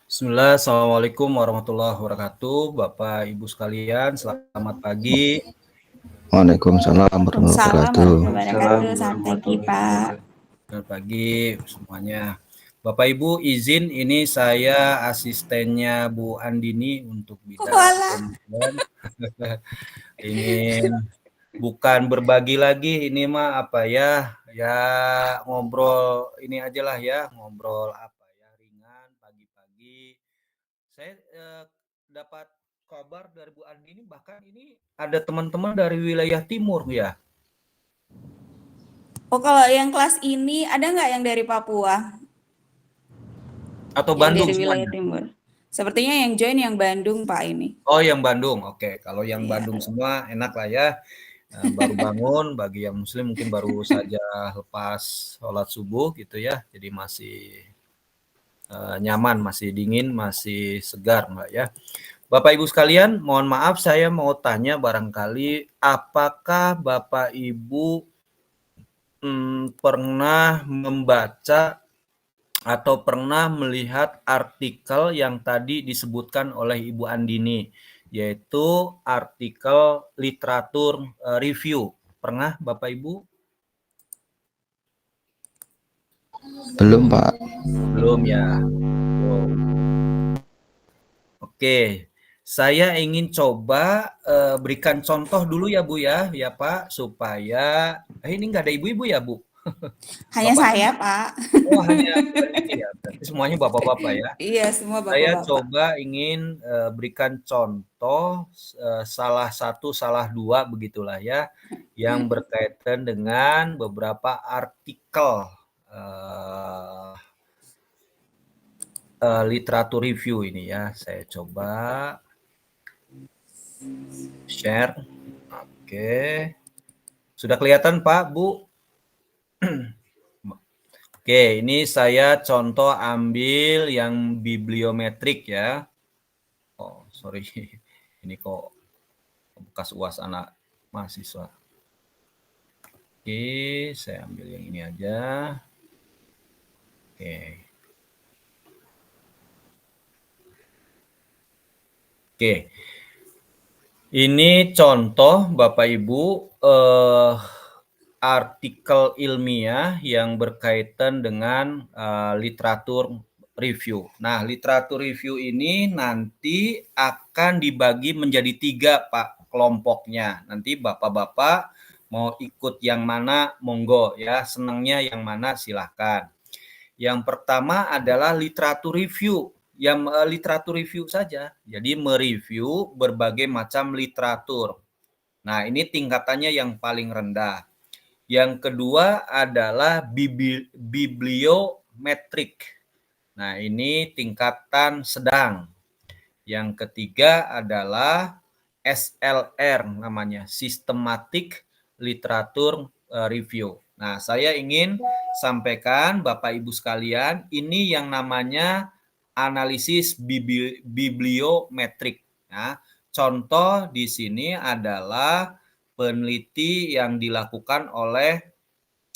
Bismillah, Assalamualaikum warahmatullahi wabarakatuh. Bapak, Ibu sekalian, selamat pagi. Waalaikumsalam warahmatullahi Waalaikumsalam wabarakatuh. warahmatullahi wabarakatuh. Selamat pagi, Pak. Selamat pagi semuanya. Bapak Ibu izin ini saya asistennya Bu Andini untuk bidang Walah. pembimbingan. Ingin bukan berbagi lagi, ini mah apa ya ngobrol ini aja lah ya, ngobrol apa ya ringan pagi-pagi. Saya dapat kabar dari Bu Andini, bahkan ini ada teman-teman dari wilayah timur ya. Oh, kalau yang kelas ini ada nggak yang dari Papua? Atau Yang Bandung dari wilayah semuanya? timur. Sepertinya yang join yang Bandung, Pak, ini. Oh, yang Bandung. Oke, kalau yang Iya. Bandung semua enak lah ya. Baru bangun, bagi yang muslim mungkin baru saja lepas sholat subuh gitu ya. Jadi masih nyaman, masih dingin, masih segar Mbak ya. Bapak Ibu sekalian, mohon maaf saya mau tanya barangkali apakah Bapak Ibu pernah membaca atau pernah melihat artikel yang tadi disebutkan oleh Ibu Andini, yaitu artikel literatur review. Pernah Bapak Ibu? Belum, Pak. Belum ya. Belum. Oke, saya ingin coba berikan contoh dulu ya Bu ya Pak, supaya ini nggak ada ibu-ibu ya Bu? Hanya Bapak? saya, Pak. Oh, hanya ini ya. Berarti semuanya bapak-bapak ya. Iya, semua Saya bapak-bapak. coba ingin berikan contoh salah satu, salah dua begitulah ya, yang berkaitan dengan beberapa artikel literatur review ini ya. Saya coba share. Oke. Sudah kelihatan Pak, Bu? Oke, ini saya contoh ambil yang bibliometrik ya. Oh, sorry. Ini kok bekas UAS anak mahasiswa. Oke, saya ambil yang ini aja. Oke. Oke. Ini contoh Bapak Ibu artikel ilmiah yang berkaitan dengan literatur review. Nah, literatur review ini nanti akan dibagi menjadi 3 Pak kelompoknya. Nanti Bapak-bapak mau ikut yang mana monggo ya, senangnya yang mana silahkan. Yang pertama adalah literatur review, yang literatur review saja. Jadi mereview berbagai macam literatur. Nah, ini tingkatannya yang paling rendah. Yang kedua adalah bibliometrik. Nah, ini tingkatan sedang. Yang ketiga adalah SLR namanya, Systematic Literature Review. Nah, saya ingin sampaikan Bapak Ibu sekalian, ini yang namanya analisis bibliometrik. Nah, contoh di sini adalah peneliti yang dilakukan oleh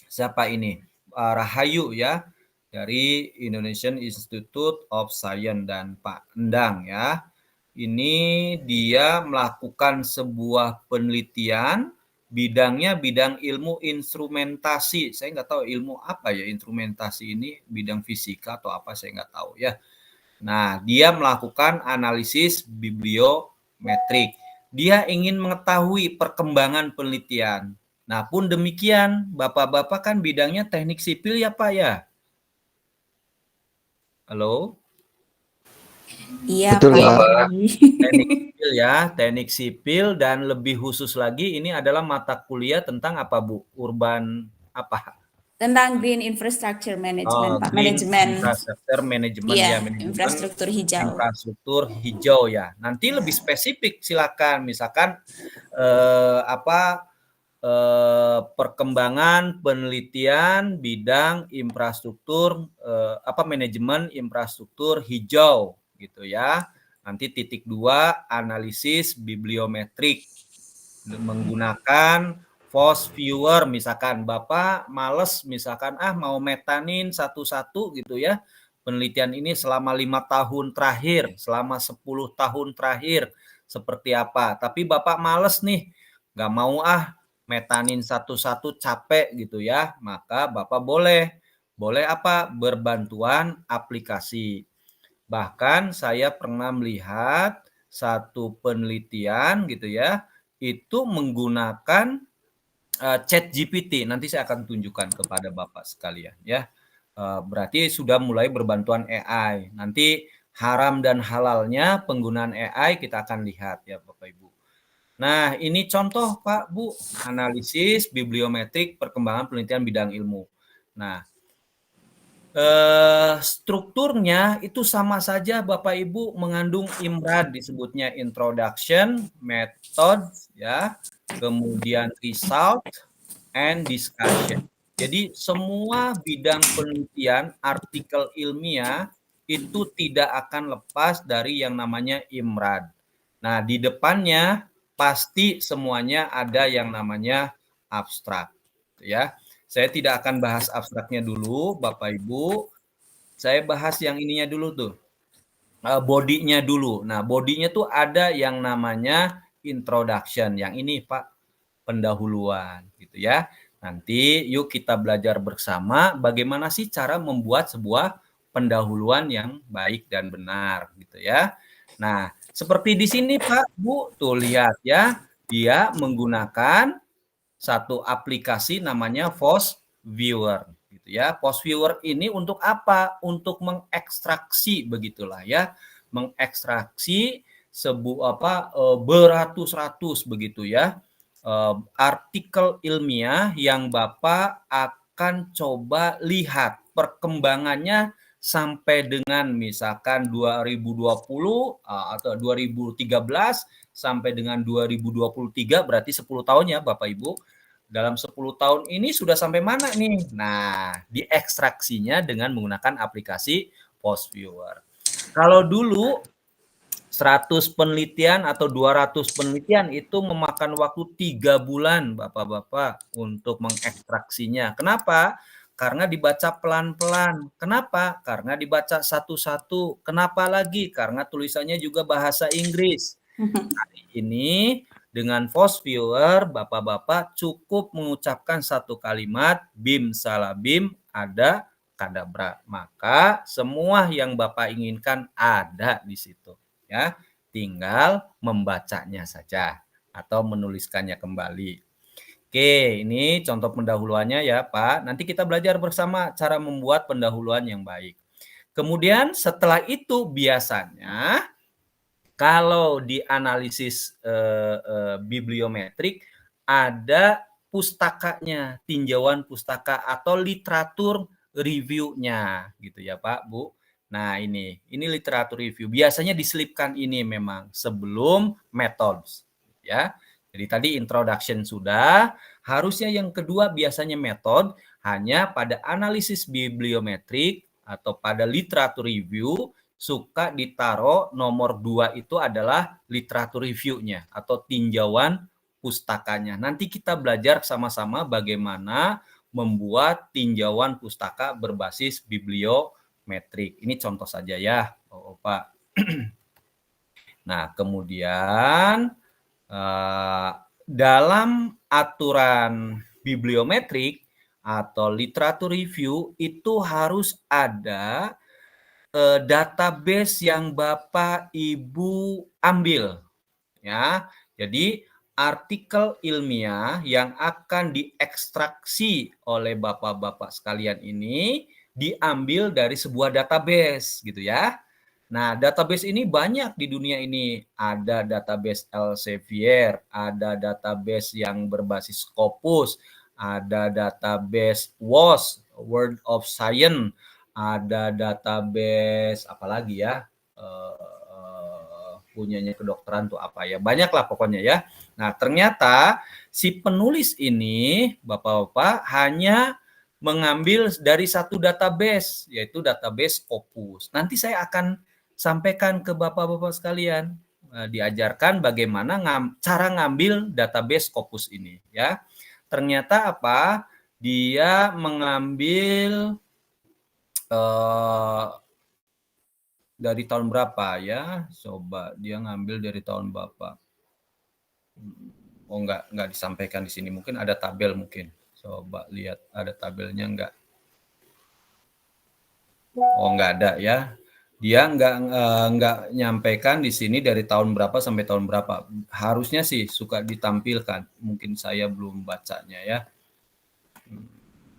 siapa ini? Rahayu ya, dari Indonesian Institute of Science dan Pak Endang ya. Ini dia melakukan sebuah penelitian, bidangnya bidang ilmu instrumentasi. Saya nggak tahu ilmu apa ya instrumentasi ini, bidang fisika atau apa saya nggak tahu ya. Nah, dia melakukan analisis bibliometrik. Dia ingin mengetahui perkembangan penelitian. Nah, pun demikian, Bapak-bapak kan bidangnya teknik sipil ya, Pak ya? Halo? Iya, Betul, Pak. Pak. Teknik sipil ya, teknik sipil dan lebih khusus lagi ini adalah mata kuliah tentang apa, Bu? Urban apa? Tentang Green Infrastructure Management, Pak. Green Manajemen. Infrastructure Management ya, Iya, manajemen infrastruktur hijau. infrastruktur hijau ya. Nanti lebih spesifik silakan, misalkan perkembangan penelitian bidang infrastruktur manajemen infrastruktur hijau gitu ya. Nanti titik 2 analisis bibliometrik menggunakan Force Viewer, misalkan Bapak males misalkan mau metanin satu-satu gitu ya, penelitian ini selama 5 tahun terakhir, selama 10 tahun terakhir seperti apa. Tapi Bapak males nih, nggak mau metanin satu-satu capek gitu ya, maka Bapak boleh apa? Berbantuan aplikasi. Bahkan saya pernah melihat satu penelitian gitu ya, itu menggunakan ChatGPT. Nanti saya akan tunjukkan kepada Bapak sekalian ya. Berarti sudah mulai berbantuan AI. Nanti haram dan halalnya penggunaan AI kita akan lihat ya Bapak Ibu. Nah, ini contoh Pak Bu, analisis bibliometrik perkembangan penelitian bidang ilmu. Nah, strukturnya itu sama saja Bapak Ibu mengandung IMRAD, disebutnya introduction, method ya, kemudian result and discussion. Jadi semua bidang penelitian artikel ilmiah itu tidak akan lepas dari yang namanya IMRAD. Nah, di depannya pasti semuanya ada yang namanya abstrak ya. Saya tidak akan bahas abstraknya dulu, Bapak Ibu. Saya bahas yang ininya dulu tuh. Bodinya dulu. Nah, bodinya tuh ada yang namanya introduction. Yang ini, Pak, pendahuluan gitu ya. Nanti yuk kita belajar bersama bagaimana sih cara membuat sebuah pendahuluan yang baik dan benar gitu ya. Nah, seperti di sini Pak, Bu, tuh lihat ya. Dia menggunakan satu aplikasi namanya Post Viewer gitu ya. Post Viewer ini untuk apa? Untuk mengekstraksi begitulah ya. Mengekstraksi beratus-ratus begitu ya. Artikel ilmiah yang Bapak akan coba lihat perkembangannya sampai dengan misalkan 2020 atau 2013 sampai dengan 2023 berarti 10 tahun ya Bapak Ibu. Dalam 10 tahun ini sudah sampai mana nih? Nah, diekstraksinya dengan menggunakan aplikasi Post Viewer. Kalau dulu 100 penelitian atau 200 penelitian itu memakan waktu 3 bulan Bapak-Bapak untuk mengekstraksinya. Kenapa? Karena dibaca pelan-pelan. Kenapa? Karena dibaca satu-satu. Kenapa lagi? Karena tulisannya juga bahasa Inggris. Hari ini dengan Post Viewer, Bapak-Bapak cukup mengucapkan satu kalimat, bim salah bim, ada kadabra. Maka semua yang Bapak inginkan ada di situ. Ya, tinggal membacanya saja atau menuliskannya kembali. Oke, ini contoh pendahuluannya ya Pak. Nanti kita belajar bersama cara membuat pendahuluan yang baik. Kemudian setelah itu biasanya kalau di analisis bibliometrik ada pustakanya, tinjauan pustaka atau literatur review-nya gitu ya Pak, Bu. Nah, ini literatur review. Biasanya diselipkan ini memang sebelum methods ya. Jadi tadi introduction sudah, harusnya yang kedua biasanya method hanya pada analisis bibliometrik atau pada literatur review suka ditaruh nomor 2 itu adalah literatur review-nya atau tinjauan pustakanya. Nanti kita belajar sama-sama bagaimana membuat tinjauan pustaka berbasis bibliometrik. Ini contoh saja ya, Pak. Nah, kemudian dalam aturan bibliometrik atau literatur review itu harus ada database yang Bapak Ibu ambil ya. Jadi artikel ilmiah yang akan diekstraksi oleh Bapak-bapak sekalian ini diambil dari sebuah database gitu ya. Nah, database ini banyak di dunia ini. Ada database Elsevier, ada database yang berbasis Scopus, ada database WOS, World of Science, ada database apalagi ya, punyanya kedokteran tuh apa ya, banyak lah pokoknya ya. Nah, ternyata si penulis ini, Bapak-bapak, hanya mengambil dari satu database, yaitu database Scopus. Nanti saya akan sampaikan ke Bapak-bapak sekalian, diajarkan bagaimana cara ngambil database Scopus ini ya. Ternyata apa? Dia mengambil dari tahun berapa ya? Coba dia ngambil dari tahun berapa? Oh, enggak disampaikan di sini. Mungkin ada tabel mungkin. Coba lihat ada tabelnya enggak? Oh, enggak ada ya. Dia enggak nyampaikan di sini dari tahun berapa sampai tahun berapa. Harusnya sih suka ditampilkan. Mungkin saya belum bacanya ya.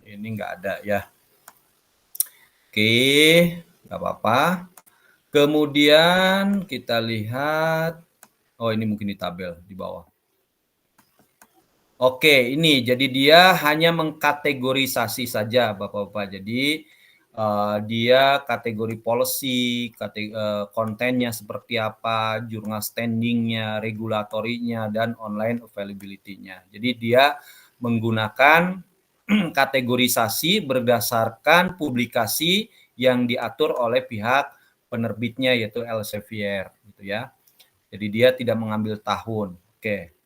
Ini enggak ada ya. Oke, enggak apa-apa. Kemudian kita lihat, oh ini mungkin di tabel di bawah. Oke, ini jadi dia hanya mengkategorisasi saja Bapak-Bapak. Jadi dia kategori policy, kontennya seperti apa, jurnal standingnya, regulatorinya, dan online availability-nya. Jadi dia menggunakan kategorisasi berdasarkan publikasi yang diatur oleh pihak penerbitnya yaitu Elsevier gitu ya. Jadi dia tidak mengambil tahun. Oke.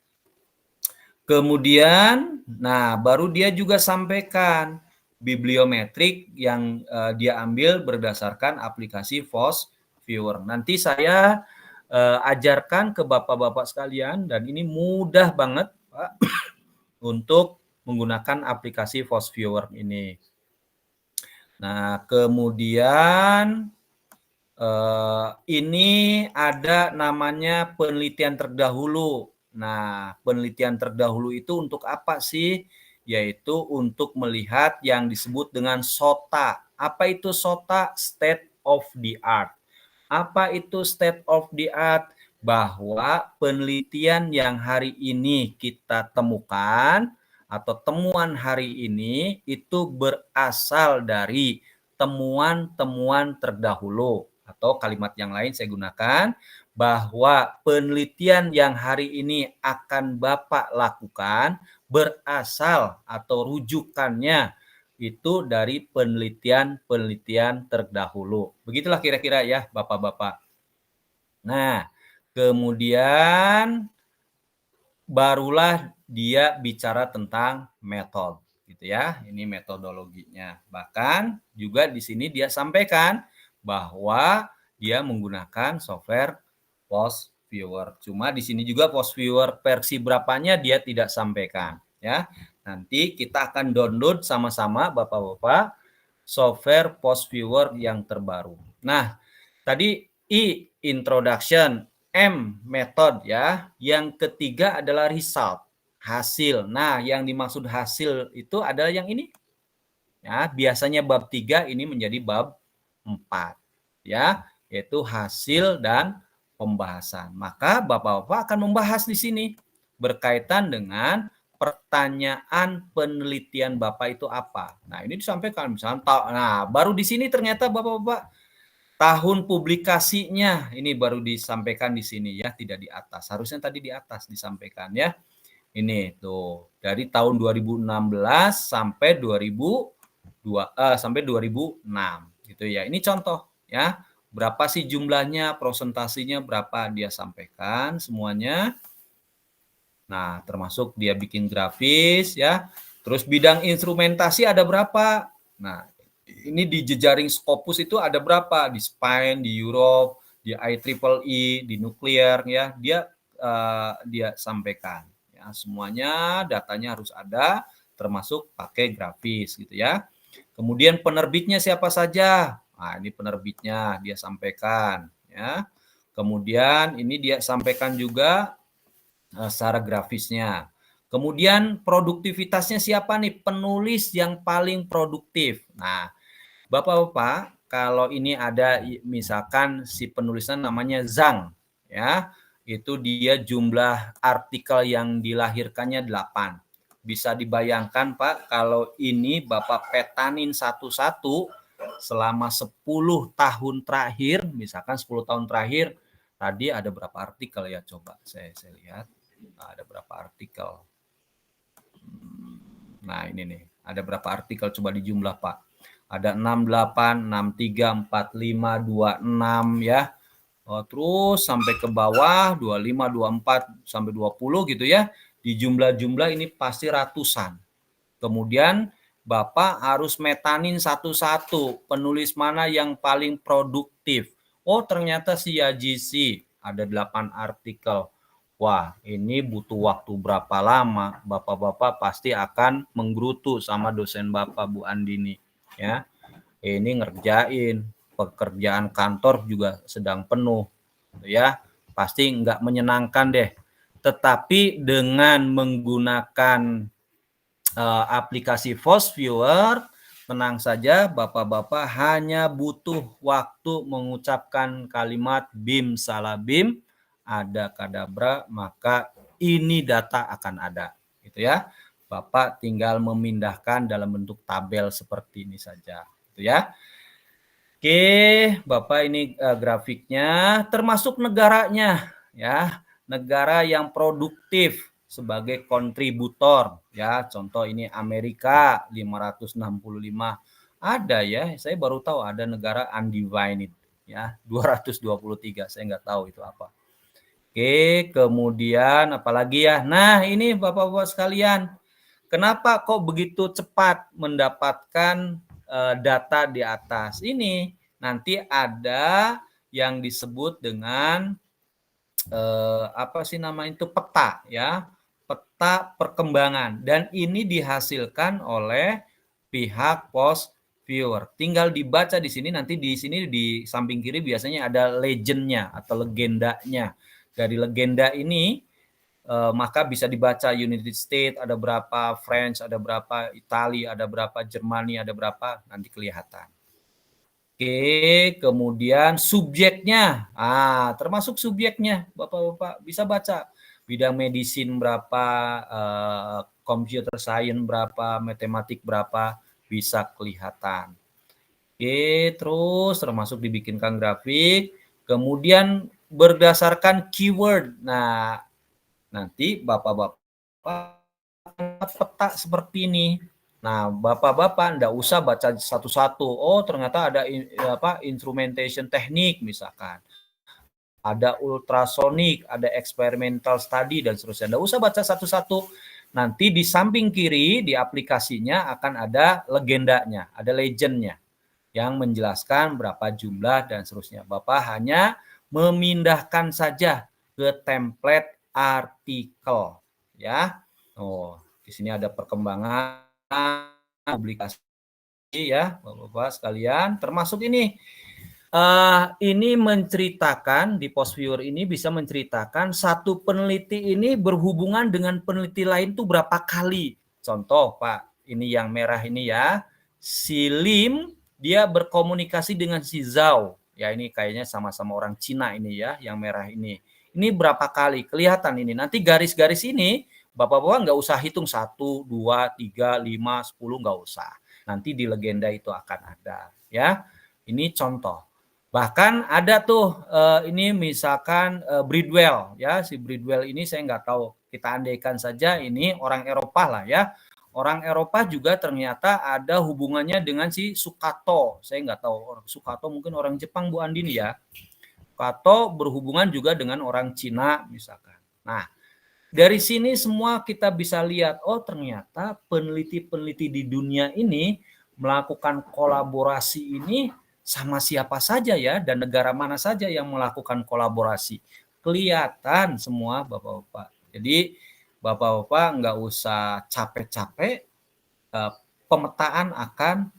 Kemudian baru dia juga sampaikan bibliometrik yang dia ambil berdasarkan aplikasi FOSS Viewer. Nanti saya ajarkan ke Bapak-bapak sekalian dan ini mudah banget Pak untuk menggunakan aplikasi FOSS Viewer ini. Nah, kemudian ini ada namanya penelitian terdahulu. Nah, penelitian terdahulu itu untuk apa sih? Yaitu untuk melihat yang disebut dengan SOTA. Apa itu SOTA? State of the art. Apa itu state of the art? Bahwa penelitian yang hari ini kita temukan atau temuan hari ini itu berasal dari temuan-temuan terdahulu, atau kalimat yang lain saya gunakan bahwa penelitian yang hari ini akan Bapak lakukan berasal atau rujukannya itu dari penelitian-penelitian terdahulu. Begitulah kira-kira ya Bapak-bapak. Nah, kemudian barulah dia bicara tentang metode gitu ya. Ini metodologinya. Bahkan juga di sini dia sampaikan bahwa dia menggunakan software Post Viewer. Cuma di sini juga Post Viewer versi berapanya dia tidak sampaikan ya. Nanti kita akan download sama-sama Bapak-bapak software Post Viewer yang terbaru. Nah, tadi I introduction, M method ya. Yang ketiga adalah result, hasil. Nah, yang dimaksud hasil itu adalah yang ini. Ya, biasanya bab 3 ini menjadi bab 4 ya, yaitu hasil dan pembahasan. Maka Bapak-bapak akan membahas di sini berkaitan dengan pertanyaan penelitian Bapak itu apa. Nah, ini disampaikan misalnya baru di sini ternyata Bapak-bapak tahun publikasinya ini baru disampaikan di sini ya, tidak di atas. Harusnya tadi di atas disampaikan ya. Ini tuh dari tahun 2016 sampai 2006 gitu ya. Ini contoh ya. Berapa sih jumlahnya, presentasinya berapa dia sampaikan semuanya. Nah, termasuk dia bikin grafis ya. Terus bidang instrumentasi ada berapa? Nah, ini di jejaring Scopus itu ada berapa? Di Spine, di Europe, di IEEE, di nuklir ya. Dia sampaikan ya, semuanya datanya harus ada termasuk pakai grafis gitu ya. Kemudian penerbitnya siapa saja? Nah, ini penerbitnya dia sampaikan ya. Kemudian ini dia sampaikan juga secara grafisnya. Kemudian produktivitasnya siapa nih? Penulis yang paling produktif. Nah, Bapak-bapak, kalau ini ada misalkan si penulisnya namanya Zhang, ya, itu dia jumlah artikel yang dilahirkannya 8. Bisa dibayangkan Pak, kalau ini Bapak petanin satu-satu selama 10 tahun terakhir, misalkan 10 tahun terakhir, tadi ada berapa artikel ya? Coba saya lihat. Ada berapa artikel? Nah, ini nih. Ada berapa artikel? Coba dijumlah, Pak. Ada 68, 63, 45, 26 ya. Terus sampai ke bawah 25, 24 sampai 20 gitu ya. Di jumlah-jumlah ini pasti ratusan. Kemudian Bapak harus metanin satu-satu penulis mana yang paling produktif Oh, ternyata si YGC ada 8 artikel. Wah, ini butuh waktu berapa lama? Bapak-bapak pasti akan menggerutu sama dosen Bapak, Bu Andini. Ya, ini ngerjain. Pekerjaan kantor juga sedang penuh. Ya, pasti nggak menyenangkan deh. Tetapi dengan menggunakan aplikasi Force Viewer, tenang saja Bapak-bapak hanya butuh waktu mengucapkan kalimat bim salah bim, ada kadabra, maka ini data akan ada. Gitu ya. Bapak tinggal memindahkan dalam bentuk tabel seperti ini saja. Gitu ya. Oke, Bapak ini grafiknya, termasuk negaranya, ya, negara yang produktif sebagai kontributor, ya. Contoh ini Amerika 565, ada ya, saya baru tahu ada negara undivided, ya, 223, saya nggak tahu itu apa. Oke, kemudian apalagi ya? Nah, ini Bapak-bapak sekalian, kenapa kok begitu cepat mendapatkan data di atas ini? Nanti ada yang disebut dengan apa sih nama itu, peta ya, peta perkembangan, dan ini dihasilkan oleh pihak Post Viewer. Tinggal dibaca di sini, nanti di sini di samping kiri biasanya ada legendnya atau legendanya. Dari legenda ini maka bisa dibaca United States ada berapa, French ada berapa, Italia ada berapa, Jermani ada berapa, nanti kelihatan. Oke, kemudian subjeknya, termasuk subjeknya, Bapak-bapak bisa baca bidang medicine berapa, computer science berapa, matematik berapa, bisa kelihatan. Oke, terus termasuk dibikinkan grafik, kemudian berdasarkan keyword. Nah, nanti Bapak-bapak peta seperti ini. Nah, Bapak-bapak enggak usah baca satu-satu. Oh, ternyata ada instrumentation teknik misalkan. Ada ultrasonik, ada experimental study dan seterusnya. Enggak usah baca satu-satu. Nanti di samping kiri di aplikasinya akan ada legendanya, ada legendnya yang menjelaskan berapa jumlah dan seterusnya. Bapak hanya memindahkan saja ke template artikel, ya. Oh, di sini ada perkembangan publikasi ya, Bapak-bapak sekalian, termasuk ini. Ini menceritakan di Post Viewer ini bisa menceritakan satu peneliti ini berhubungan dengan peneliti lain tuh berapa kali. Contoh, Pak, ini yang merah ini ya. Si Lim dia berkomunikasi dengan si Zhao. Ya, ini kayaknya sama-sama orang Cina ini ya, yang merah ini. Ini berapa kali? Kelihatan ini. Nanti garis-garis ini Bapak-bapak nggak usah hitung 1, 2, 3, 5, 10, nggak usah. Nanti di legenda itu akan ada. Ya, ini contoh. Bahkan ada tuh ini misalkan Bridwell ya, si Bridwell ini saya nggak tahu, kita andaikan saja ini orang Eropa lah ya. Orang Eropa juga ternyata ada hubungannya dengan si Sukato. Saya nggak tahu, orang Sukato mungkin orang Jepang, Bu Andini ya. Sukato berhubungan juga dengan orang Cina misalkan. Nah, dari sini semua kita bisa lihat, oh ternyata peneliti-peneliti di dunia ini melakukan kolaborasi ini sama siapa saja ya, dan negara mana saja yang melakukan kolaborasi. Kelihatan semua Bapak-bapak. Jadi Bapak-bapak nggak usah capek-capek, pemetaan akan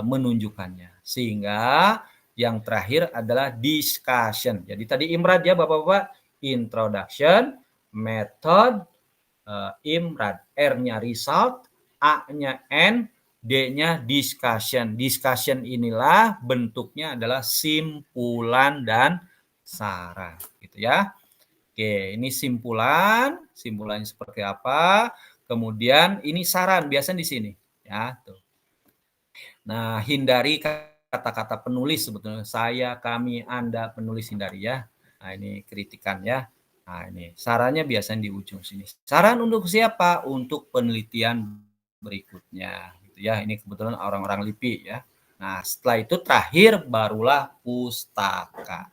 menunjukkannya. Sehingga yang terakhir adalah discussion. Jadi tadi IMRAD ya Bapak-bapak, introduction, method, IMRAD, R-nya result, A-nya end, D-nya discussion. Discussion inilah bentuknya adalah simpulan dan saran, gitu ya. Oke, ini simpulan, simpulannya seperti apa? Kemudian ini saran, biasanya di sini, ya. Tuh. Nah, hindari kata-kata penulis sebetulnya. Saya, kami, Anda, penulis hindari ya. Nah, ini kritikan ya. Nah, ini sarannya biasanya di ujung sini. Saran untuk siapa? Untuk penelitian berikutnya. Gitu ya. Ini kebetulan orang-orang LIPI ya. Nah, setelah itu terakhir barulah pustaka.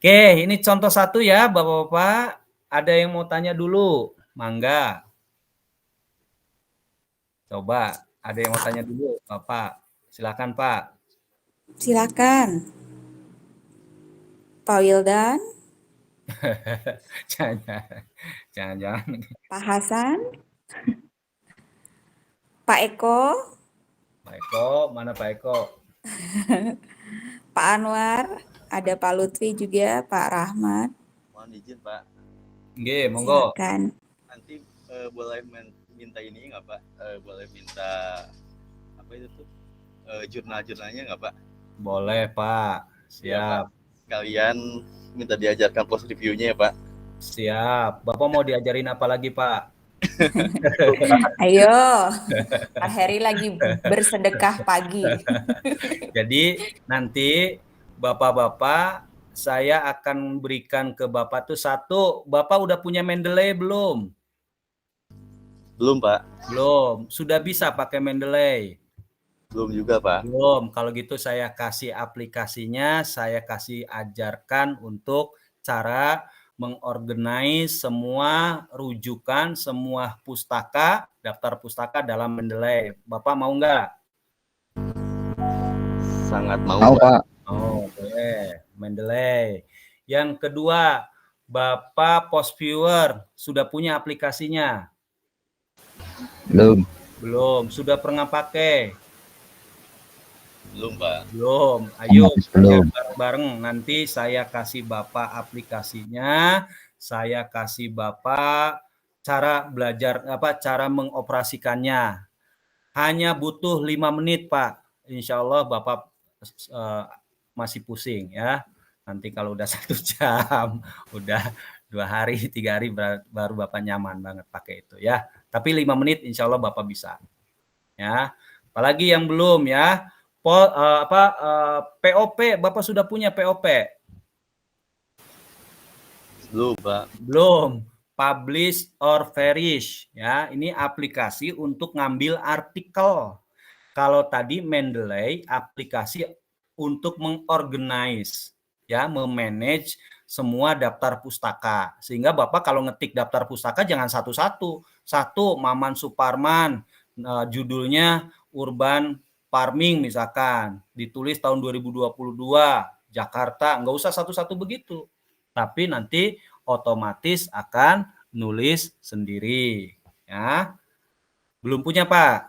Oke, ini contoh satu ya, Bapak-bapak. Ada yang mau tanya dulu? Mangga. Coba, ada yang mau tanya dulu, Bapak. Silakan, Pak. Silakan. Pak Wildan, Jangan. Pak Hasan, Pak Eko, Pak Eko, mana Pak Eko? Pak Anwar, ada Pak Lutfi juga, Pak Rahmat. Mohon izin Pak, Nggih, monggo. Silakan. nanti boleh minta ini nggak Pak? Boleh minta apa itu tuh jurnal-jurnalnya nggak Pak? Boleh, Pak. Iya, Siap. Kalian minta diajarkan post review-nya ya Pak. Siap. Bapak mau diajarin apa lagi, Pak? Ayo, Pak Heri lagi bersedekah pagi. Jadi nanti Bapak-bapak saya akan berikan ke Bapak tuh satu. Bapak udah punya Mendeley belum? Belum Pak, Belum. Sudah bisa pakai Mendeley? belum juga Pak. Belum. Kalau gitu saya kasih aplikasinya, saya kasih ajarkan untuk cara mengorganize semua rujukan, semua pustaka, daftar pustaka dalam Mendeley. Bapak mau nggak? Sangat mau Mau Pak. Pak. Oh, boleh. Mendeley. Yang kedua, Bapak Post Viewer sudah punya aplikasinya? Belum. Belum. Sudah pernah pakai? Belum Pak. Belum. Ayo Belum. bareng-bareng. Nanti saya kasih Bapak aplikasinya, saya kasih Bapak cara belajar cara mengoperasikannya. Hanya butuh 5 menit, Pak. Insya Allah Bapak masih pusing ya. Nanti kalau udah 1 jam, udah 2 hari, 3 hari baru Bapak nyaman banget pakai itu ya. Tapi 5 menit insya Allah Bapak bisa. Ya. Apalagi yang belum ya. POP, Bapak sudah punya POP? Belum Pak. Belum. Publish or Verish ya. Ini aplikasi untuk ngambil artikel. Kalau tadi Mendeley aplikasi untuk mengorganize ya, memanage semua daftar pustaka. Sehingga Bapak kalau ngetik daftar pustaka jangan satu-satu. Satu Maman Suparman, judulnya Urban Farming misalkan, ditulis tahun 2022, Jakarta, nggak usah satu-satu begitu. Tapi nanti otomatis akan nulis sendiri ya. Belum punya Pak?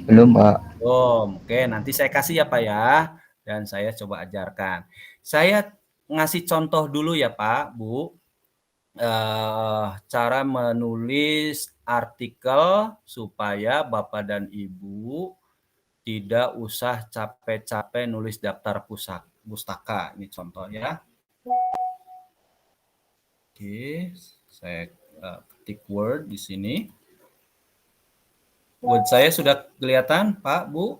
Belum Pak. Oke, nanti saya kasih ya Pak ya, dan saya coba ajarkan. Saya ngasih contoh dulu ya Pak, Bu, cara menulis artikel supaya Bapak dan Ibu tidak usah capek-capek nulis daftar pustaka. Ini contoh ya. Oke, saya ketik Word di sini. Word saya sudah kelihatan, Pak, Bu?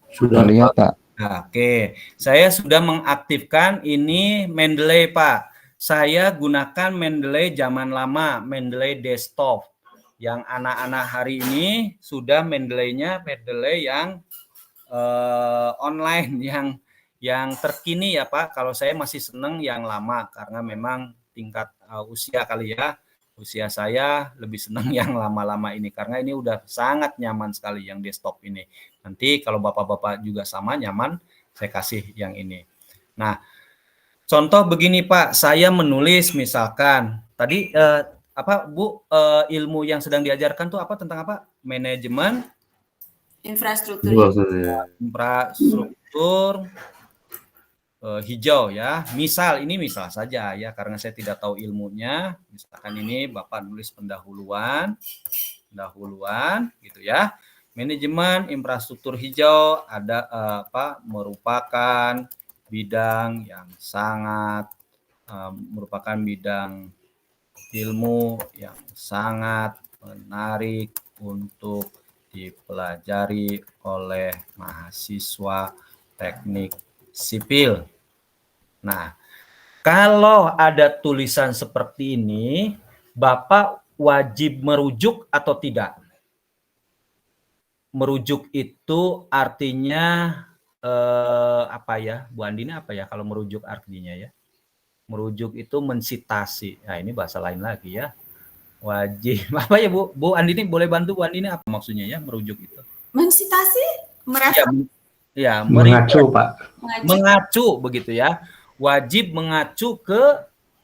Sudah lihat Pak. Nah, oke, saya sudah mengaktifkan ini Mendeley, Pak. Saya gunakan Mendeley zaman lama, Mendeley desktop. Yang anak-anak hari ini sudah Mendeley-nya Mendeley yang online, yang terkini ya Pak. Kalau saya masih senang yang lama karena memang tingkat usia kali ya. Usia saya lebih senang yang lama-lama ini karena ini udah sangat nyaman sekali yang desktop ini. Nanti kalau Bapak-bapak juga sama nyaman, saya kasih yang ini. Nah, contoh begini Pak, saya menulis misalkan tadi Bu, ilmu yang sedang diajarkan tuh apa, tentang apa? Manajemen Infrastruktur hijau ya. Ini misal saja ya, karena saya tidak tahu ilmunya. Misalkan ini Bapak nulis pendahuluan gitu ya. Manajemen infrastruktur hijau merupakan bidang yang sangat merupakan bidang ilmu yang sangat menarik untuk dipelajari oleh mahasiswa teknik sipil. Nah, kalau ada tulisan seperti ini, Bapak wajib merujuk atau tidak? Merujuk itu artinya apa ya, Bu Andini, apa ya kalau merujuk artinya ya? Merujuk itu mensitasi. Nah, ini bahasa lain lagi ya. Wajib. Apa ya Bu Andini, boleh bantu Bu Andini apa maksudnya ya merujuk itu? mensitasi, Ya, Mengacu, Pak. mengacu begitu ya. Wajib mengacu ke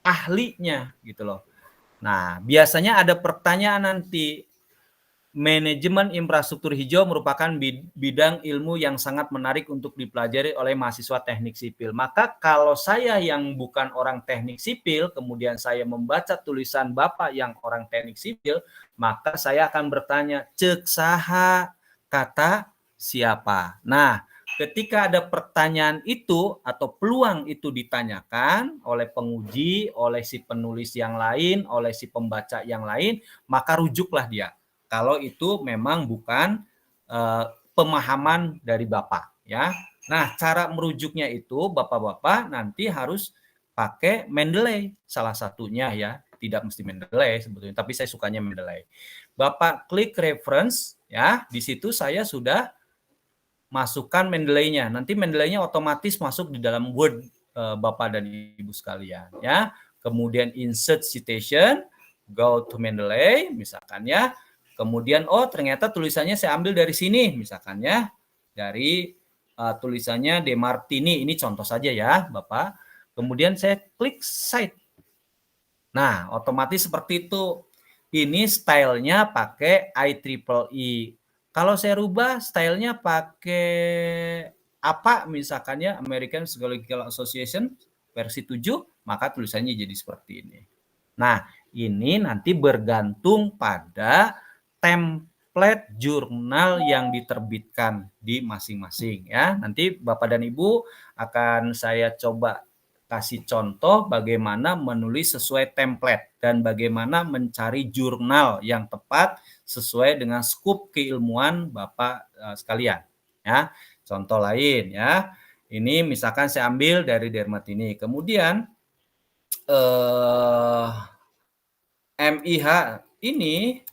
ahlinya gitu loh. Nah, biasanya ada pertanyaan nanti. Manajemen infrastruktur hijau merupakan bidang ilmu yang sangat menarik untuk dipelajari oleh mahasiswa teknik sipil. Maka kalau saya yang bukan orang teknik sipil, kemudian saya membaca tulisan Bapak yang orang teknik sipil, maka saya akan bertanya, cek saha kata siapa. Nah, ketika ada pertanyaan itu atau peluang itu ditanyakan oleh penguji, oleh si penulis yang lain, oleh si pembaca yang lain, maka rujuklah dia. Kalau itu memang bukan pemahaman dari Bapak ya. Nah, cara merujuknya itu Bapak-bapak nanti harus pakai Mendeley salah satunya ya. Tidak mesti Mendeley sebetulnya, tapi saya sukanya Mendeley. Bapak klik reference ya, di situ saya sudah masukkan Mendeley-nya. Nanti Mendeley-nya otomatis masuk di dalam Word Bapak dan Ibu sekalian ya. Kemudian insert citation, go to Mendeley misalkan ya. Kemudian ternyata tulisannya saya ambil dari sini misalkan ya, dari tulisannya De Martini, ini contoh saja ya Bapak. Kemudian saya klik cite. Nah, otomatis seperti itu. Ini stylenya pakai IEEE. Kalau saya rubah stylenya pakai apa misalkan ya, American Psychological Association versi 7, maka tulisannya jadi seperti ini. Nah, ini nanti bergantung pada template jurnal yang diterbitkan di masing-masing ya. Nanti Bapak dan Ibu akan saya coba kasih contoh bagaimana menulis sesuai template dan bagaimana mencari jurnal yang tepat sesuai dengan skup keilmuan Bapak sekalian ya. Contoh lain ya. Ini misalkan saya ambil dari De Martini. Kemudian MIH ini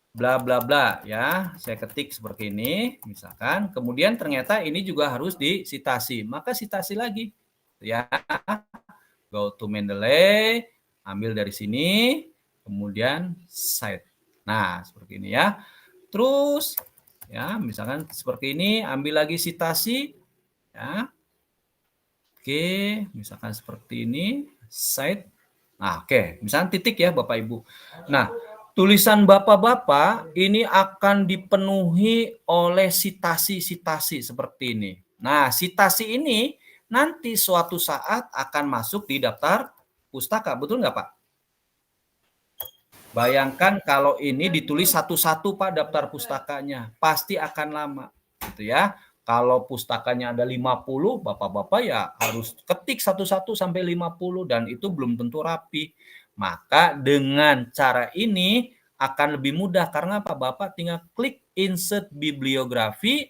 bla bla bla ya, saya ketik seperti ini misalkan, kemudian ternyata ini juga harus disitasi, maka sitasi lagi ya, go to Mendeley, ambil dari sini, kemudian cite. Nah seperti ini ya, terus ya misalkan seperti ini, ambil lagi sitasi ya, oke misalkan seperti ini, cite. Nah oke, misalkan titik ya Bapak Ibu. Nah tulisan Bapak-Bapak ini akan dipenuhi oleh sitasi-sitasi seperti ini. Nah, sitasi ini nanti suatu saat akan masuk di daftar pustaka, betul nggak Pak? Bayangkan kalau ini ditulis satu-satu Pak daftar pustakanya, pasti akan lama, gitu ya. Kalau pustakanya ada 50, Bapak-Bapak ya harus ketik satu-satu sampai 50 dan itu belum tentu rapi. Maka dengan cara ini akan lebih mudah karena apa? Bapak tinggal klik insert bibliografi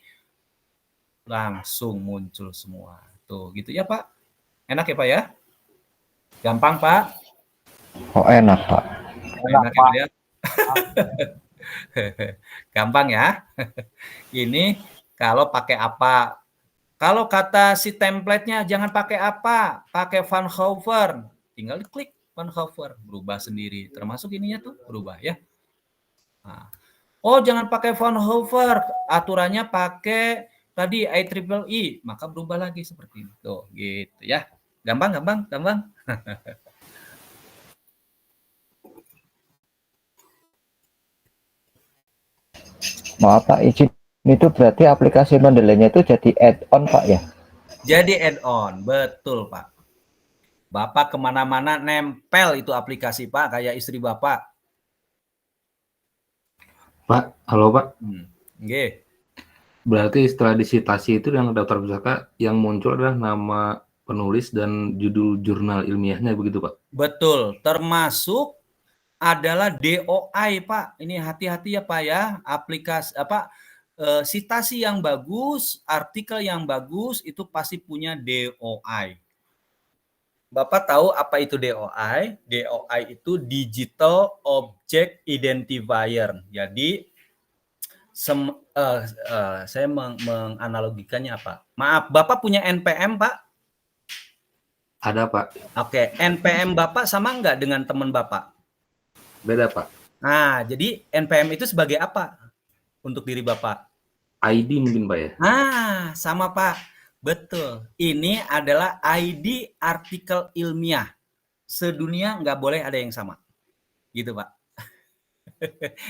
langsung muncul semua. Tuh, gitu ya Pak. Enak ya Pak ya? Gampang Pak? Oh enak Pak. Enak ya Pak ya? Gampang ya. Ini kalau pakai apa? Kalau kata si template-nya jangan pakai apa, pakai Van Hover. Tinggal klik Van Hover, berubah sendiri. Termasuk ininya tuh berubah ya. Nah. Oh, jangan pakai Van Hover, aturannya pakai tadi IEEE, maka berubah lagi seperti ini. Tuh, gitu ya. Gampang. Maaf Pak, izin itu berarti aplikasi Mendeley-nya itu jadi add-on Pak ya? Jadi add-on, betul Pak. Bapak kemana-mana nempel itu aplikasi Pak, kayak istri Bapak. Pak, halo Pak. Nggih. Berarti setelah disitasi itu yang daftar pustaka yang muncul adalah nama penulis dan judul jurnal ilmiahnya begitu Pak? Betul, termasuk adalah DOI Pak. Ini hati-hati ya Pak ya. Aplikasi sitasi yang bagus, artikel yang bagus itu pasti punya DOI. Bapak tahu apa itu DOI? DOI itu Digital Object Identifier. Jadi saya menganalogikannya apa? Maaf, Bapak punya NPM Pak? Ada Pak. Oke, NPM Bapak sama enggak dengan teman Bapak? Beda Pak. Nah, jadi NPM itu sebagai apa untuk diri Bapak? ID mungkin Pak ya? Nah, sama Pak. Betul. Ini adalah ID artikel ilmiah. Sedunia nggak boleh ada yang sama. Gitu Pak.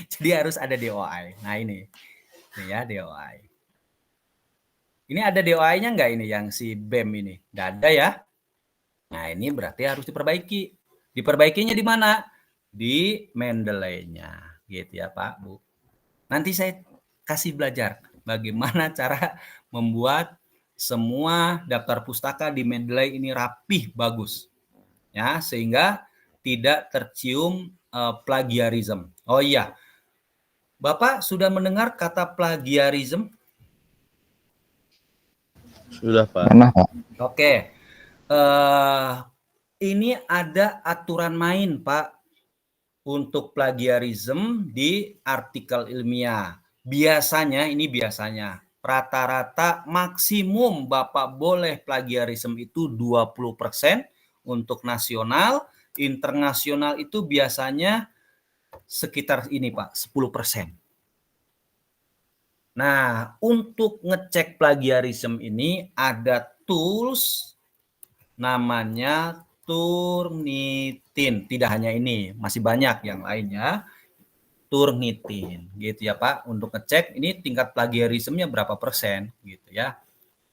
Jadi harus ada DOI. Nah ini ya DOI. Ini ada DOI-nya nggak ini yang si BEM ini? Nggak ada ya. Nah ini berarti harus diperbaiki. Diperbaikinya di mana? Di Mendeley-nya. Gitu ya Pak, Bu. Nanti saya kasih belajar bagaimana cara membuat semua daftar pustaka di Mendeley ini rapih, bagus. Ya, sehingga tidak tercium plagiarisme. Oh iya, Bapak sudah mendengar kata plagiarisme? Sudah Pak. Pernah Pak? Oke, ini ada aturan main Pak untuk plagiarisme di artikel ilmiah. Biasanya, ini biasanya, rata-rata maksimum Bapak boleh plagiarisme itu 20% untuk nasional, internasional itu biasanya sekitar ini Pak, 10%. Nah, untuk ngecek plagiarisme ini ada tools namanya Turnitin. Tidak hanya ini, masih banyak yang lainnya. Turnitin, gitu ya Pak. Untuk ngecek ini tingkat plagiarismenya berapa persen, gitu ya.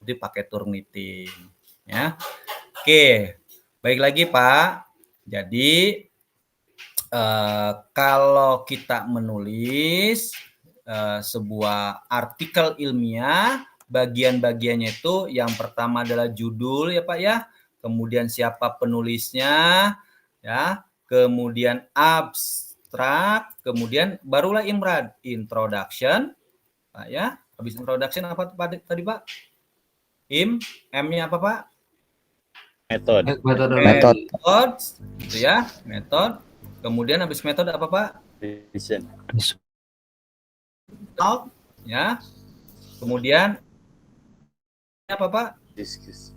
Jadi pakai Turnitin, ya. Oke, baik lagi Pak. Jadi kalau kita menulis sebuah artikel ilmiah, bagian-bagiannya itu yang pertama adalah judul ya Pak ya, kemudian siapa penulisnya ya, kemudian abstrak, kemudian barulah IMRAD, introduction Pak ya. Habis introduction apa tadi Pak? M-nya apa Pak? Metode. Metode gitu ya, metode. Kemudian habis metode apa Pak? Revision. Out ya. Kemudian apa Pak?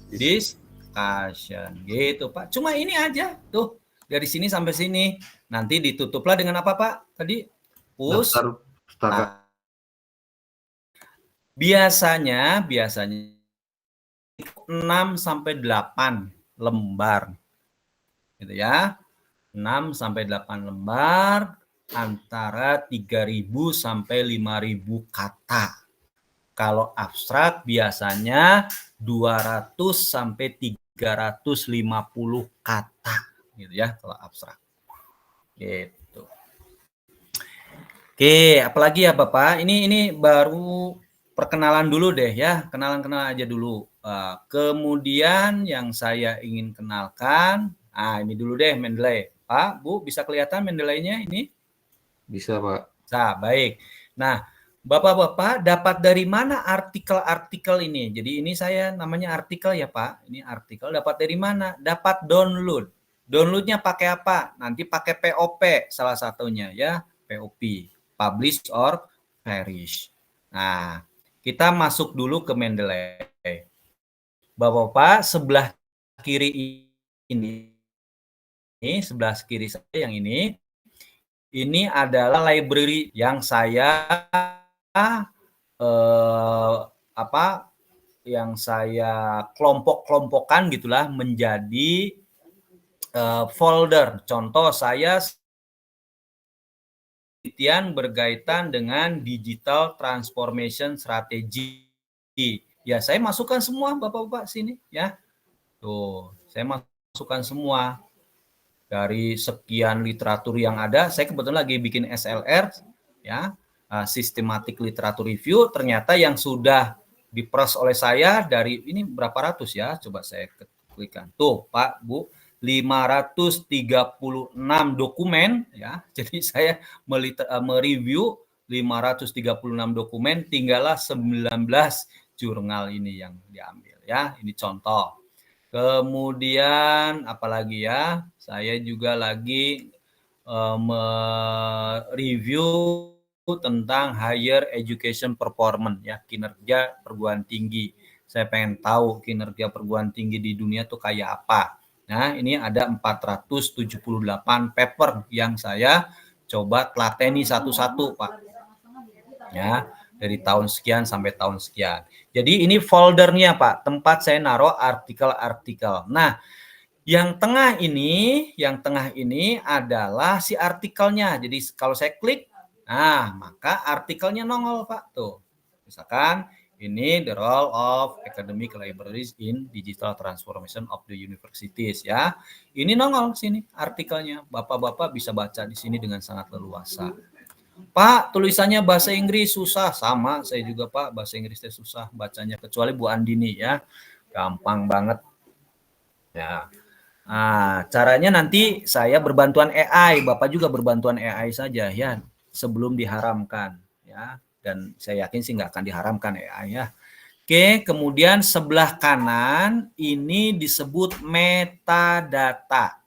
Discussion gitu Pak. Cuma ini aja tuh dari sini sampai sini. Nanti ditutuplah dengan apa Pak? Tadi push. Biasanya 6 sampai 8 lembar. Gitu ya. 6 sampai 8 lembar antara 3.000 sampai 5.000 kata. Kalau abstrak biasanya 200 sampai 350 kata gitu ya kalau abstrak. Gitu. Oke, apalagi ya Bapak? Ini baru perkenalan dulu deh ya, kenalan aja dulu. Kemudian yang saya ingin kenalkan, ini dulu deh Mendeley. Pak, Bu, bisa kelihatan Mendeley-nya ini? Bisa, Pak. Nah, baik. Nah, Bapak-bapak dapat dari mana artikel-artikel ini? Jadi ini saya namanya artikel ya Pak. Ini artikel dapat dari mana? Dapat download. Downloadnya pakai apa? Nanti pakai POP salah satunya ya. POP. Publish or perish. Nah, kita masuk dulu ke Mendeley. Bapak-bapak sebelah kiri ini, sebelah kiri saya yang ini adalah library yang saya yang saya kelompok-kelompokkan gitulah menjadi folder. Contoh saya penelitian berkaitan dengan digital transformation strategy. Ya, saya masukkan semua Bapak-bapak sini ya. Tuh, saya masukkan semua. Dari sekian literatur yang ada, saya kebetulan lagi bikin SLR ya, systematic literature review, ternyata yang sudah diproses oleh saya dari ini berapa ratus ya, coba saya klikkan. Tuh, Pak, Bu, 536 dokumen ya. Jadi saya mereview 536 dokumen, tinggallah 19 jurnal ini yang diambil ya. Ini contoh. Kemudian apalagi ya, saya juga lagi mereview tentang higher education performance ya, kinerja perguruan tinggi. Saya pengen tahu kinerja perguruan tinggi di dunia tuh kayak apa. Nah, ini ada 478 paper yang saya coba telateni satu-satu, Pak. Ya. dari tahun sekian sampai tahun sekian. Jadi ini foldernya Pak, tempat saya naruh artikel-artikel. Nah, yang tengah ini adalah si artikelnya. Jadi kalau saya klik, nah maka artikelnya nongol Pak tuh. Misalkan ini the role of academic libraries in digital transformation of the universities ya. Ini nongol sini artikelnya. Bapak-bapak bisa baca di sini dengan sangat leluasa. Pak, tulisannya bahasa Inggris susah. Sama, saya juga Pak, bahasa Inggrisnya susah bacanya kecuali Bu Andini ya. Gampang banget. Ya. Nah, caranya nanti saya berbantuan AI, Bapak juga berbantuan AI saja ya, sebelum diharamkan ya. Dan saya yakin sih nggak akan diharamkan AI ya. Oke, kemudian sebelah kanan ini disebut metadata.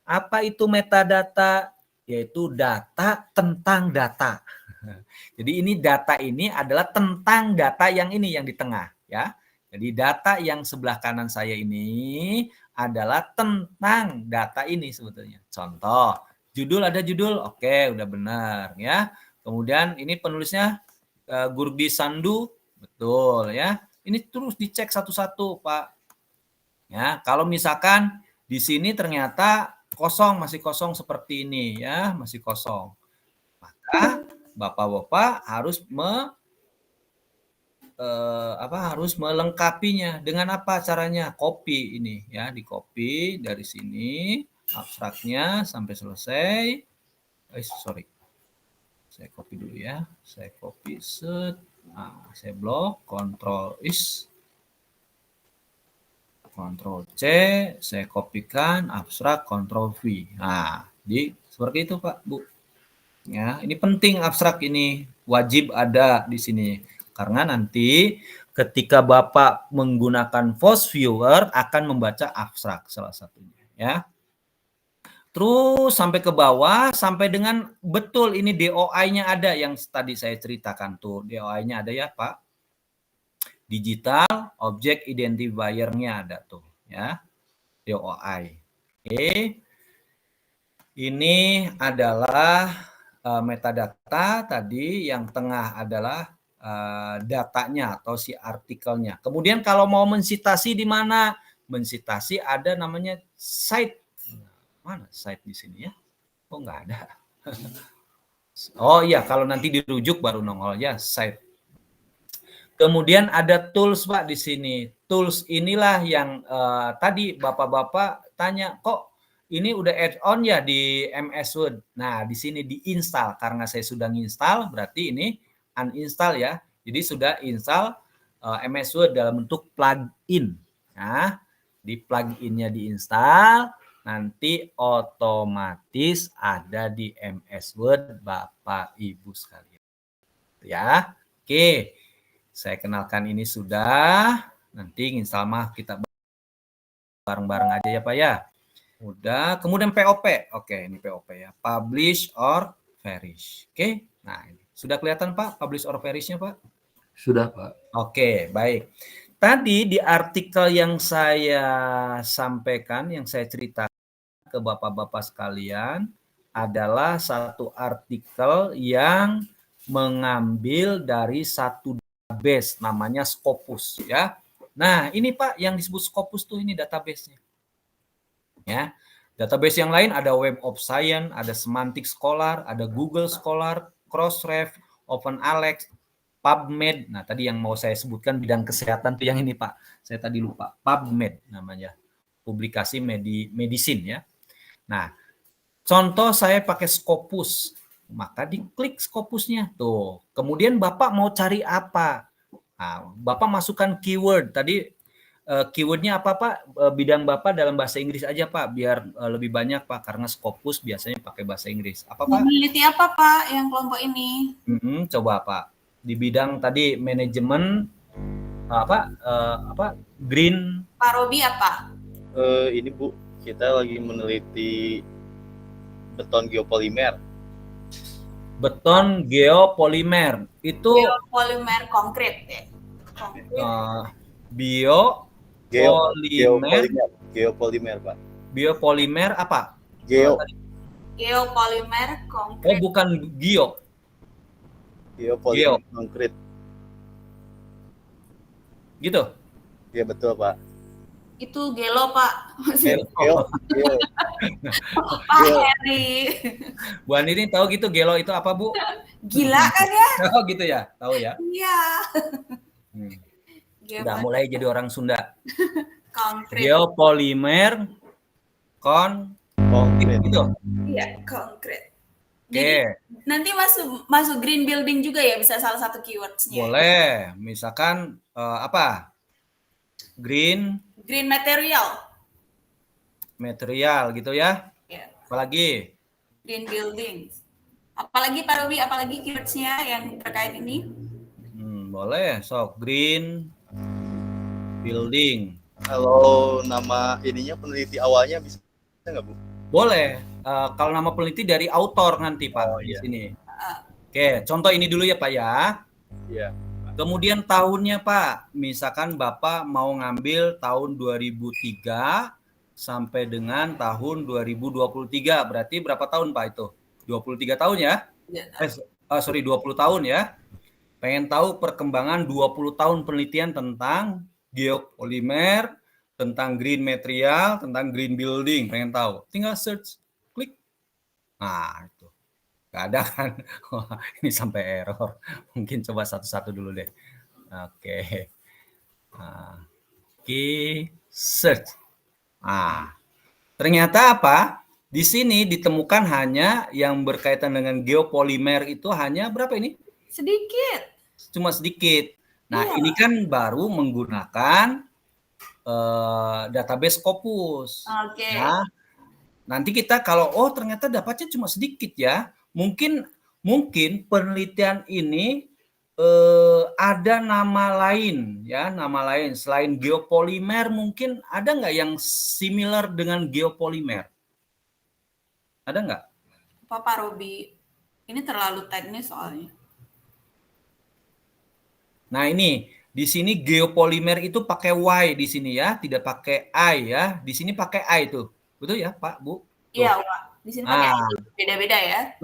Apa itu metadata? Yaitu data tentang data. Jadi ini data ini adalah tentang data yang ini yang di tengah ya. Jadi data yang sebelah kanan saya ini adalah tentang data ini sebetulnya. Contoh, judul ada judul, oke udah benar ya. Kemudian ini penulisnya Gurdi Sandu, betul ya. Ini terus dicek satu-satu Pak. Ya, kalau misalkan di sini ternyata kosong, masih kosong seperti ini ya, masih kosong. Maka Bapak-bapak harus harus melengkapinya dengan apa caranya? Copy ini ya, di copy dari sini abstraknya sampai selesai. Sorry. Saya copy dulu ya. Saya copy set. Nah, saya blok, Ctrl C, saya kopikan abstrak, Ctrl V. Nah, jadi seperti itu Pak, Bu. Ya, ini penting abstrak ini, wajib ada di sini. Karena nanti ketika Bapak menggunakan Force Viewer akan membaca abstrak salah satunya ya. Terus sampai ke bawah sampai dengan betul ini DOI-nya ada yang tadi saya ceritakan tuh. DOI-nya ada ya, Pak. Digital Object Identifier-nya ada tuh ya. DOI. Oke. Ini adalah metadata tadi, yang tengah adalah datanya atau si artikelnya. Kemudian kalau mau mensitasi di mana? Mensitasi ada namanya site. Mana site di sini ya? Oh, nggak ada. Oh iya, kalau nanti dirujuk baru nongol ya site. Kemudian ada tools Pak di sini. Tools inilah yang tadi Bapak-bapak tanya, kok ini udah add-on ya di MS Word. Nah, di sini diinstal. Karena saya sudah nginstal, berarti ini uninstall ya. Jadi sudah install MS Word dalam bentuk plugin. Nah, di plugin-nya diinstal, nanti otomatis ada di MS Word Bapak Ibu sekalian. Ya, oke. Saya kenalkan ini sudah. Nanti install mah kita bareng-bareng aja ya Pak ya. Udah. Kemudian POP. Oke, ini POP ya. Publish or perish. Oke. Nah, ini sudah kelihatan Pak publish or perish-nya Pak? Sudah Pak. Oke, baik. Tadi di artikel yang saya sampaikan, yang saya ceritakan ke Bapak-bapak sekalian adalah satu artikel yang mengambil dari satu database namanya Scopus ya. Nah, ini Pak yang disebut Scopus tuh ini database-nya. Ya. Database yang lain ada Web of Science, ada Semantic Scholar, ada Google Scholar, Crossref, OpenAlex, PubMed. Nah, tadi yang mau saya sebutkan bidang kesehatan tuh yang ini Pak. Saya tadi lupa. PubMed namanya. Publikasi medicine ya. Nah, contoh saya pakai Scopus. Maka diklik Scopusnya tuh. Kemudian Bapak mau cari apa? Nah, Bapak masukkan keyword. Tadi keywordnya apa Pak? Bidang Bapak dalam bahasa Inggris aja Pak, biar lebih banyak Pak, karena Scopus biasanya pakai bahasa Inggris. Apa Pak? Meneliti apa Pak yang kelompok ini? Coba Pak. Di bidang tadi manajemen green. Pak Robi apa? Ini Bu, kita lagi meneliti beton geopolimer. Beton geopolimer itu Geopolimer konkret ya. Geopolimer Pak. Biopolimer apa? Geopolimer konkret. Oh, bukan geo. Geopolimer konkret. Gitu. Iya betul Pak. Itu gelo, Pak. Gelo. Gelo. Pak Heri. Bu Andini tahu gitu gelo itu apa, Bu? Gila kan ya? Oh gitu ya, tahu ya. Iya. Udah mulai jadi orang Sunda. Konkret. Geopolimer Konkret. gitu. Iya, konkret. Oke. Jadi nanti masuk green building juga ya, bisa salah satu keywords-nya. Boleh. Misalkan apa? Green material gitu ya. Ya. Apalagi? Green building. Apalagi Pak Robi, apalagi keywords-nya yang terkait ini? Boleh. So, green building. Kalau nama ininya peneliti awalnya bisa nggak Bu? Boleh. Kalau nama peneliti dari autor nanti Pak di sini. Oke, contoh ini dulu ya Pak ya. Iya. Kemudian tahunnya Pak, misalkan Bapak mau ngambil tahun 2003 sampai dengan tahun 2023, berarti berapa tahun Pak itu? 23 tahun ya? 20 tahun ya. Pengen tahu perkembangan 20 tahun penelitian tentang geopolimer, tentang green material, tentang green building, pengen tahu. Tinggal search, klik. Nah, itu. Nggak ada kan? Ini sampai error. Mungkin coba satu-satu dulu deh. Oke. Search. Ternyata apa? Di sini ditemukan hanya yang berkaitan dengan geopolimer itu hanya berapa ini? Sedikit. Cuma sedikit. Nah, ini kan baru menggunakan database Scopus. Oke. Nah, nanti kita kalau ternyata dapatnya cuma sedikit ya, mungkin penelitian ini ada nama lain ya, nama lain selain geopolimer, mungkin ada nggak yang similar dengan geopolimer? Ada nggak? Pak Robi, ini terlalu teknis soalnya. Nah ini di sini geopolimer itu pakai Y di sini ya, tidak pakai I ya. Di sini pakai I tuh, betul ya Pak Bu? Iya Pak, di sini pakai I, beda-beda ya.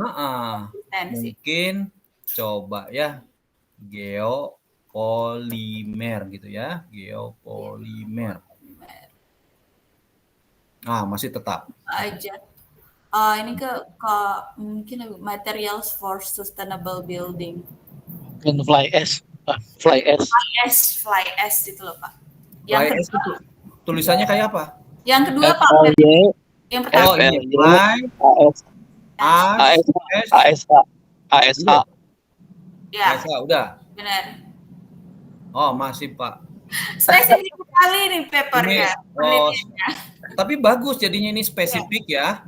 Mungkin coba ya geopolimer gitu ya, geopolimer. Masih tetap. Aja. Ini ke mungkin materials for sustainable building. Mungkin fly ash itu loh Pak. Yang kedua, tulisannya kayak apa? Yang kedua Pak. Yang pertama. Ini fly ASA. Ya. ASA udah. Benar. Masih Pak. Spesifik sekali nih papernya. Tapi bagus jadinya ini spesifik ya.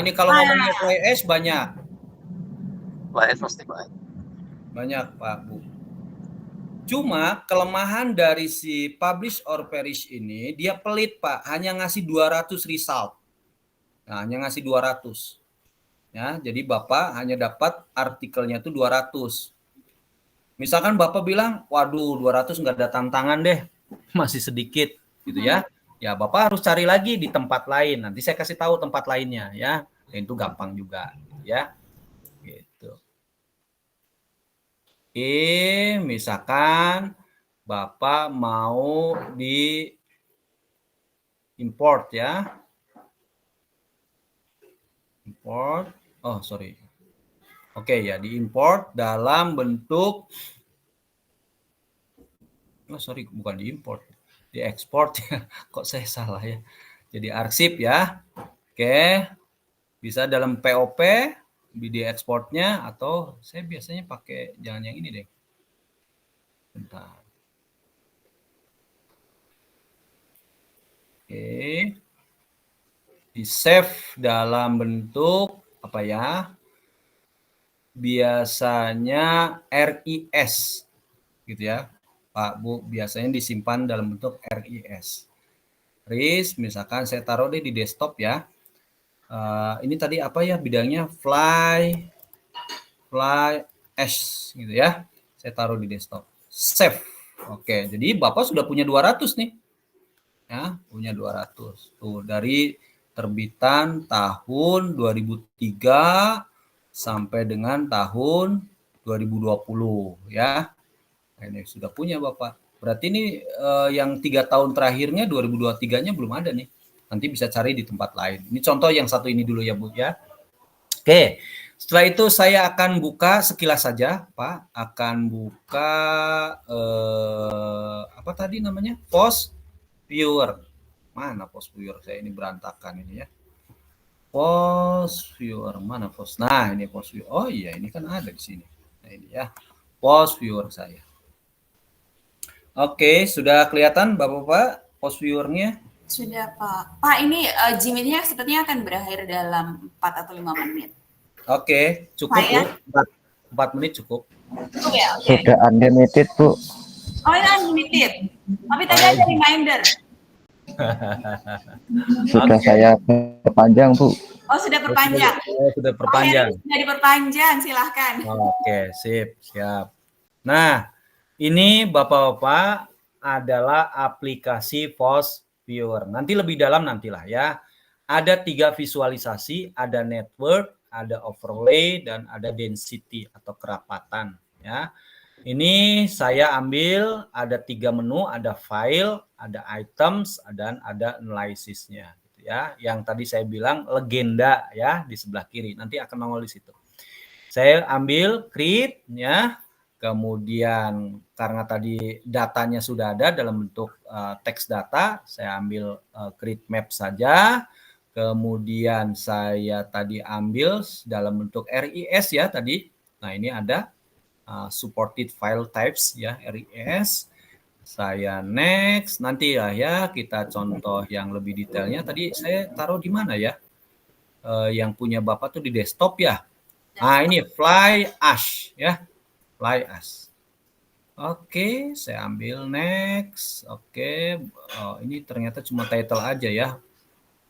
Ini kalau ngomongnya fly ash banyak. Fly ash pasti banyak. Banyak Pak Bu. Cuma kelemahan dari si publish or perish ini, dia pelit Pak, hanya ngasih 200 result. Nah, hanya ngasih 200. Ya, jadi Bapak hanya dapat artikelnya itu 200. Misalkan Bapak bilang, waduh 200 nggak ada tantangan deh, masih sedikit gitu ya. Ya Bapak harus cari lagi di tempat lain. Nanti saya kasih tahu tempat lainnya ya. Dan itu gampang juga ya. Gitu. Misalkan Bapak mau di import ya. Import. Oke ya, di import dalam bentuk bukan di import, di ekspor ya. Kok saya salah ya. Jadi arsip ya. Oke. Bisa dalam POP di ekspornya, atau saya biasanya pakai jangan yang ini deh. Bentar. Oke. Di save dalam bentuk apa ya? Biasanya RIS gitu ya. Pak Bu, biasanya disimpan dalam bentuk RIS. RIS misalkan saya taruh deh di desktop ya. Ini tadi apa ya bidangnya, fly ash gitu ya. Saya taruh di desktop. Save. Oke, jadi Bapak sudah punya 200 nih. Ya, punya 200. Tuh, dari terbitan tahun 2003 sampai dengan tahun 2020 ya. Ini sudah punya Bapak. Berarti ini yang 3 tahun terakhirnya 2023-nya belum ada nih. Nanti bisa cari di tempat lain. Ini contoh yang satu ini dulu ya Bu ya. Oke, setelah itu saya akan buka sekilas saja Pak. Akan buka apa tadi namanya? Post viewer. Mana post viewer? Saya ini berantakan ini ya. Post viewer mana post? Nah ini post viewer. Oh iya ini kan ada di sini. Nah ini ya post viewer saya. Oke, sudah kelihatan Bapak-bapak post viewernya? Sudah Pak. Pak ini Gmail-nya sepertinya akan berakhir dalam 4 atau 5 menit. Oke, cukup Saya? Bu. 4 menit cukup. Cukup ya? Oke. Sudah unlimited, Bu. Oh ini unlimited. Tapi tadi ada reminder. Sudah Oke. saya perpanjang, Bu. Oh sudah perpanjang. Sudah perpanjang. Oh, sudah diperpanjang, silahkan. Oke, sip, siap. Nah, ini Bapak-bapak adalah aplikasi Post Viewer. Nanti lebih dalam nantilah ya. Ada 3 visualisasi, ada network, ada overlay, dan ada density atau kerapatan ya. Ini saya ambil ada 3 menu, ada file, ada items, dan ada analysis-nya gitu ya. Yang tadi saya bilang legenda ya di sebelah kiri. Nanti akan nongol di situ. Saya ambil create ya. Kemudian karena tadi datanya sudah ada dalam bentuk teks data, saya ambil create map saja. Kemudian saya tadi ambil dalam bentuk RIS ya tadi. Nah, ini ada supported file types ya RIS. Saya next, nanti ya kita contoh yang lebih detailnya. Tadi saya taruh di mana ya? Yang punya Bapak tuh di desktop ya. Nah, ini Fly Ash ya. Fly Ash. Oke, saya ambil next. Oke, ini ternyata cuma title aja ya.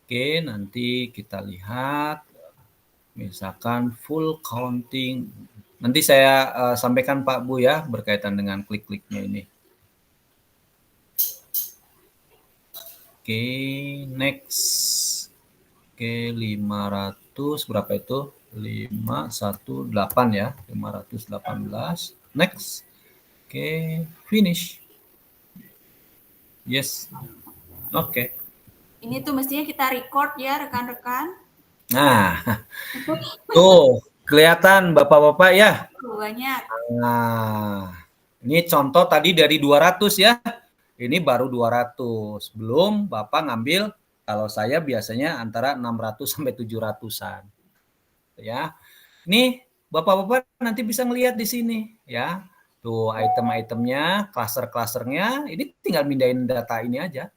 Oke, nanti kita lihat. Misalkan full counting. Nanti saya sampaikan Pak Bu ya berkaitan dengan klik-kliknya ini. Oke, next. Oke, 500 berapa itu? 518 ya, 518. Next. Oke, finish. Yes. Oke. Ini tuh mestinya kita record ya rekan-rekan. Nah, tuh kelihatan Bapak-bapak ya. Banyak. Nah, ini contoh tadi dari 200 ya. Ini baru 200. Belum Bapak ngambil, kalau saya biasanya antara 600 sampai 700-an. Ya. Ini Bapak-bapak nanti bisa ngelihat di sini ya. Tuh item-itemnya, cluster-clusternya, ini tinggal mindahin data ini aja.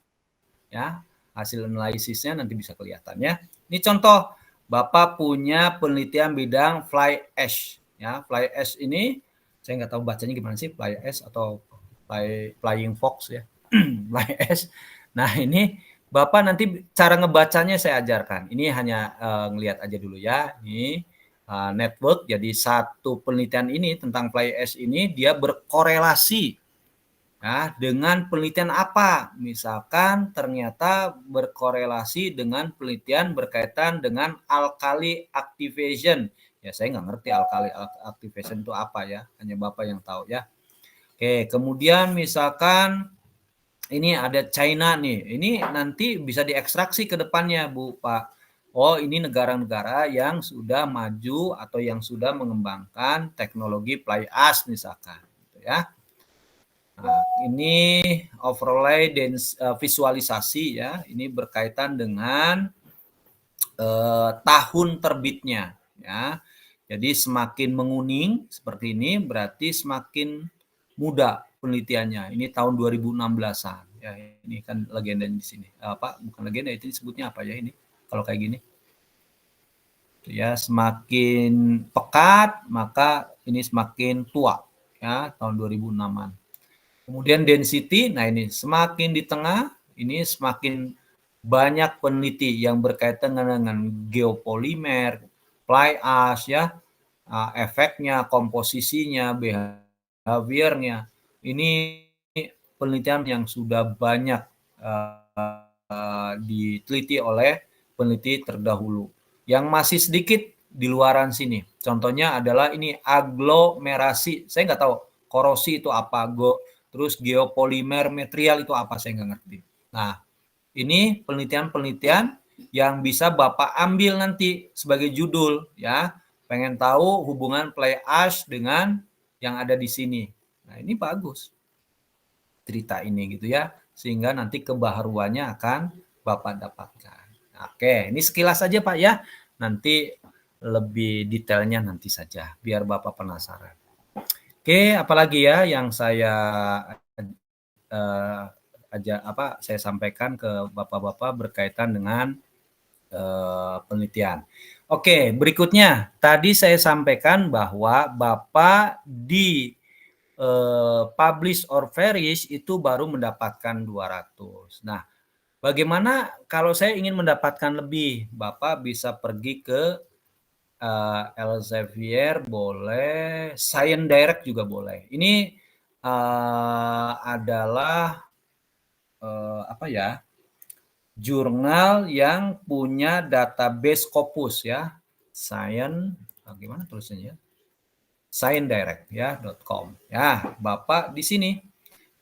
Ya. Hasil analisisnya nanti bisa kelihatan ya. Ini contoh Bapak punya penelitian bidang fly ash ya. Fly ash ini saya nggak tahu bacanya gimana sih, fly ash atau flying fox ya. Fly ash. Nah, ini Bapak nanti cara ngebacanya saya ajarkan. Ini hanya ngelihat aja dulu ya. Ini network. Jadi satu penelitian ini tentang fly ash ini dia berkorelasi ya, dengan penelitian apa? Misalkan ternyata berkorelasi dengan penelitian berkaitan dengan alkali activation. Ya, saya nggak ngerti alkali activation itu apa ya, hanya Bapak yang tahu ya. Oke, kemudian misalkan ini ada China nih, ini nanti bisa diekstraksi ke depannya Bu Pak. Oh, ini negara-negara yang sudah maju atau yang sudah mengembangkan teknologi fly ash misalkan, gitu ya. Nah, ini overlay dan visualisasi ya, ini berkaitan dengan tahun terbitnya ya. Jadi semakin menguning seperti ini berarti semakin muda penelitiannya. Ini tahun 2016-an ya. Ini kan legenda di sini. Apa? Bukan legenda, itu disebutnya apa ya ini? Kalau kayak gini. Ya, semakin pekat maka ini semakin tua ya, tahun 2006-an. Kemudian density, nah ini semakin di tengah, ini semakin banyak peneliti yang berkaitan dengan geopolimer, fly ash ya, efeknya, komposisinya, behaviornya. Ini penelitian yang sudah banyak diteliti oleh peneliti terdahulu. Yang masih sedikit di luaran sini, contohnya adalah ini aglomerasi. Saya nggak tahu korosi itu apa, Terus geopolimer material itu apa, saya nggak ngerti. Nah, ini penelitian-penelitian yang bisa Bapak ambil nanti sebagai judul ya. Pengen tahu hubungan fly ash dengan yang ada di sini. Nah, ini bagus cerita ini gitu ya. Sehingga nanti kebaharuannya akan Bapak dapatkan. Oke, ini sekilas saja Pak ya. Nanti lebih detailnya nanti saja biar Bapak penasaran. Oke, apalagi ya yang saya saya sampaikan ke Bapak-bapak berkaitan dengan penelitian. Oke, berikutnya tadi saya sampaikan bahwa Bapak di publish or perish itu baru mendapatkan 200. Nah, bagaimana kalau saya ingin mendapatkan lebih? Bapak bisa pergi ke Elsevier boleh, Science Direct juga boleh. Ini adalah jurnal yang punya database Scopus ya. Science, gimana tulisannya? Science Direct ya .com. Ya, Bapak di sini.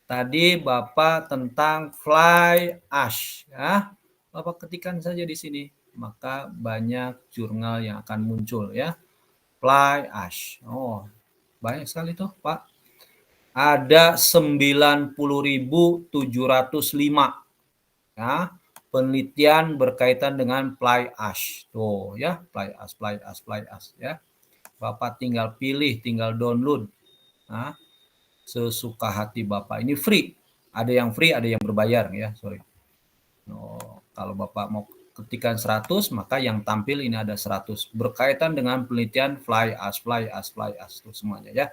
Tadi Bapak tentang fly ash ya. Bapak ketikkan saja di sini. Maka banyak jurnal yang akan muncul ya. Fly ash. Oh, banyak sekali tuh, Pak. Ada 90.705 ya, penelitian berkaitan dengan fly ash. Tuh ya, fly ash ya. Bapak tinggal pilih, tinggal download. Nah, sesuka hati Bapak. Ini free. Ada yang free, ada yang berbayar ya, sorry. Oh, kalau Bapak mau ketikkan 100, maka yang tampil ini ada 100 berkaitan dengan penelitian fly ash itu semuanya ya.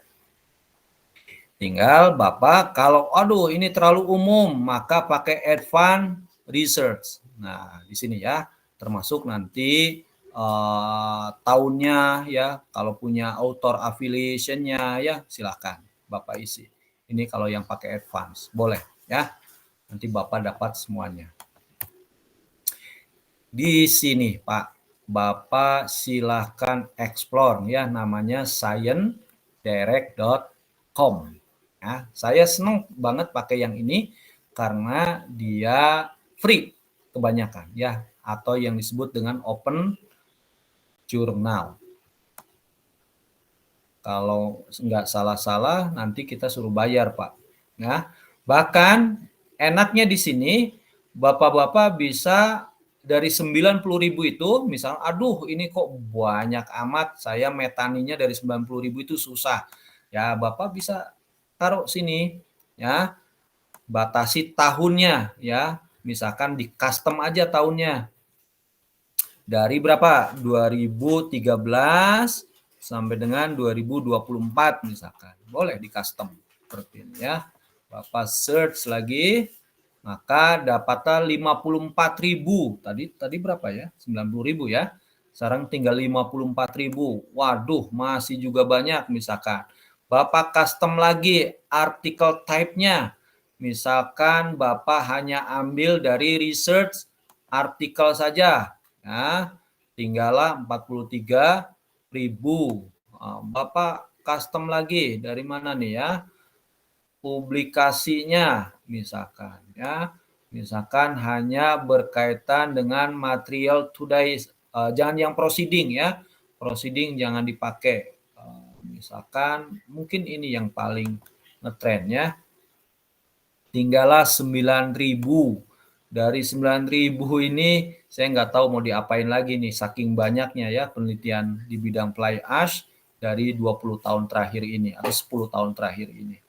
Tinggal Bapak kalau aduh ini terlalu umum, maka pakai advanced research. Nah, di sini ya, termasuk nanti tahunnya ya, kalau punya author affiliation-nya ya, silakan Bapak isi. Ini kalau yang pakai advance, boleh ya. Nanti Bapak dapat semuanya. Di sini Pak, Bapak silahkan explore ya, namanya sciencedirect.com. Ya, saya senang banget pakai yang ini karena dia free kebanyakan ya, atau yang disebut dengan open journal. Kalau nggak salah-salah nanti kita suruh bayar Pak. Ya, bahkan enaknya di sini Bapak-bapak bisa dari 90.000 itu, misal, aduh ini kok banyak amat, saya metaninya dari 90.000 itu susah. Ya, Bapak bisa taruh sini, ya, batasi tahunnya, ya, misalkan di custom aja tahunnya. Dari berapa? 2013 sampai dengan 2024 misalkan. Boleh di custom seperti ini ya. Bapak search lagi, maka dapatnya 54.000. Tadi berapa ya? 90.000 ya. Sekarang tinggal 54.000. Waduh, masih juga banyak misalkan. Bapak custom lagi artikel type-nya. Misalkan Bapak hanya ambil dari research artikel saja. Ya, tinggallah 43.000. Bapak custom lagi dari mana nih ya? Publikasinya misalkan ya. Misalkan hanya berkaitan dengan material today, jangan yang proceeding ya. Proceeding jangan dipakai. Misalkan mungkin ini yang paling ngetren ya. Tinggallah 9.000. Dari 9.000 ini saya nggak tahu mau diapain lagi nih, saking banyaknya ya penelitian di bidang fly ash dari 20 tahun terakhir ini atau 10 tahun terakhir ini.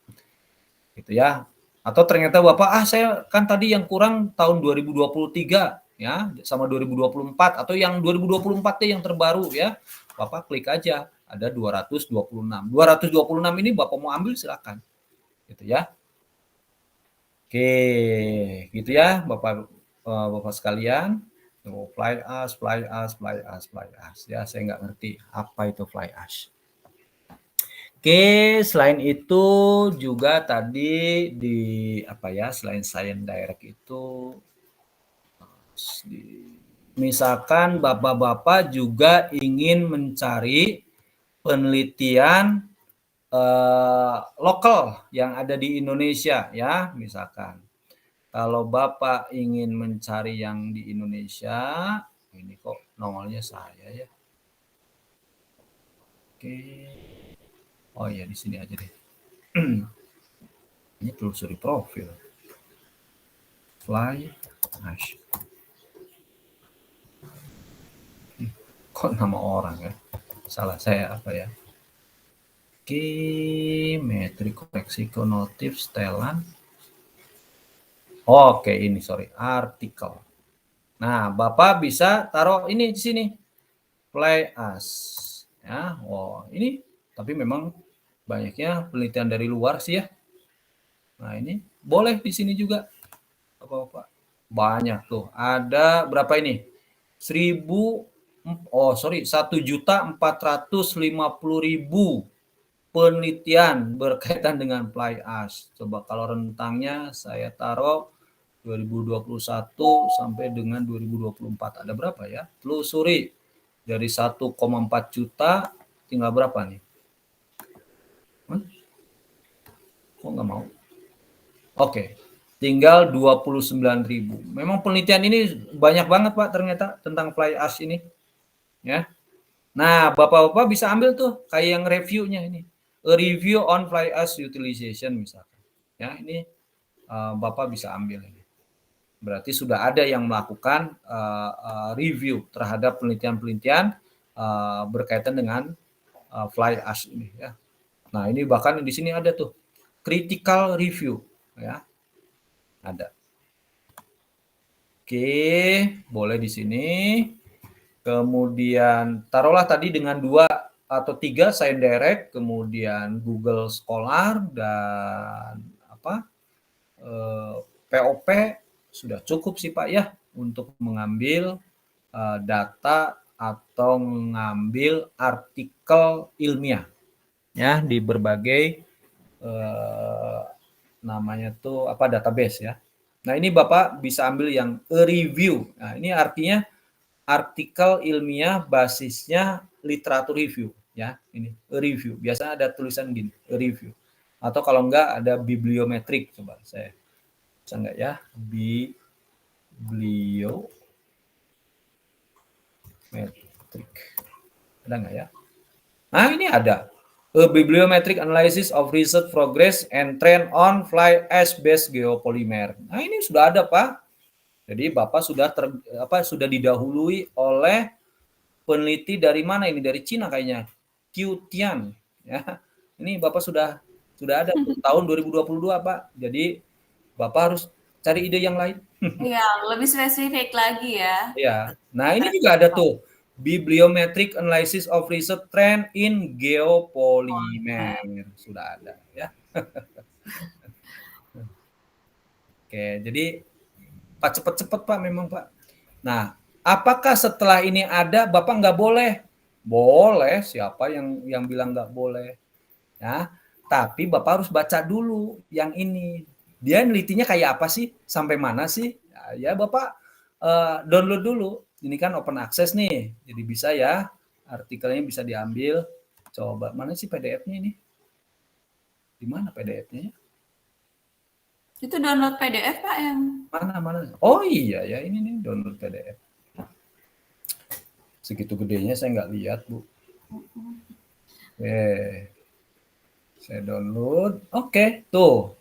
Gitu ya. Atau ternyata Bapak, saya kan tadi yang kurang tahun 2023 ya, sama 2024, atau yang 2024 yang terbaru ya. Bapak klik aja, ada 226. 226 ini Bapak mau ambil silakan. Gitu ya. Oke, gitu ya Bapak sekalian. Fly ash ya, saya nggak ngerti apa itu fly ash. Oke, selain itu juga tadi di selain Science Direct itu, misalkan Bapak-bapak juga ingin mencari penelitian lokal yang ada di Indonesia ya, misalkan. Kalau Bapak ingin mencari yang di Indonesia, ini kok nongolnya saya ya. Oke. Oh iya, di sini aja deh. Ini telusuri profil. Fly Ash. Kok nama orang ya? Salah saya apa ya? Oke, metrik koreksi konotif setelan. Oke, ini sorry, artikel. Nah, Bapak bisa taruh ini di sini. Fly Ash. Ya, oh, ini tapi memang banyaknya penelitian dari luar sih ya. Nah, ini boleh di sini juga. Bapak-bapak. Banyak tuh. Ada berapa ini? 1.450.000 penelitian berkaitan dengan fly ash. Coba kalau rentangnya saya taruh 2021 sampai dengan 2024. Ada berapa ya? Telusuri dari 1,4 juta tinggal berapa nih? Kok nggak mau? Oke. Tinggal 29.000. Memang penelitian ini banyak banget Pak ternyata tentang fly ash ini. Ya. Nah, Bapak-bapak bisa ambil tuh kayak yang reviewnya ini. A review on fly ash utilization misalkan. Ya, ini Bapak bisa ambil ini. Berarti sudah ada yang melakukan review terhadap penelitian-penelitian berkaitan dengan fly ash ini ya. Nah, ini bahkan di sini ada tuh critical review ya. Ada. Oke, boleh di sini. Kemudian taruhlah tadi dengan 2 atau 3 ScienceDirect, kemudian Google Scholar dan POP sudah cukup sih Pak ya untuk mengambil data atau mengambil artikel ilmiah ya di berbagai namanya tuh database ya. Nah, ini Bapak bisa ambil yang a review. Nah, ini artinya artikel ilmiah basisnya literatur review ya. Ini a review. Biasanya ada tulisan gini, a review. Atau kalau enggak ada bibliometrik. Coba saya bisa enggak ya? Bibliometrik. Ada enggak ya? Nah, ini ada. A bibliometric analysis of research progress and trend on fly ash-based geopolymer. Nah, ini sudah ada, Pak. Jadi Bapak sudah sudah didahului oleh peneliti dari mana ini? Dari Cina kayaknya. Qiu Tian, ya. Ini Bapak sudah ada tahun 2022, Pak. Jadi Bapak harus cari ide yang lain. Iya, lebih spesifik lagi ya. Ya. Nah, ini juga ada tuh. Bibliometric analysis of research trend in geopolymer. Sudah ada ya. Oke, jadi Pak cepet-cepet Pak memang Pak. Nah, apakah setelah ini ada Bapak nggak boleh? Boleh, siapa yang bilang nggak boleh? Ya, tapi Bapak harus baca dulu yang ini. Dia nelitinya kayak apa sih? Sampai mana sih? Ya Bapak download dulu. Ini kan open access nih, jadi bisa ya artikelnya bisa diambil. Coba mana sih PDF-nya ini? Di mana PDF-nya? Itu download PDF Pak yang Mana? Oh iya ya, ini nih download PDF. Segitu gedenya saya nggak lihat Bu. Saya download. Oke, tuh.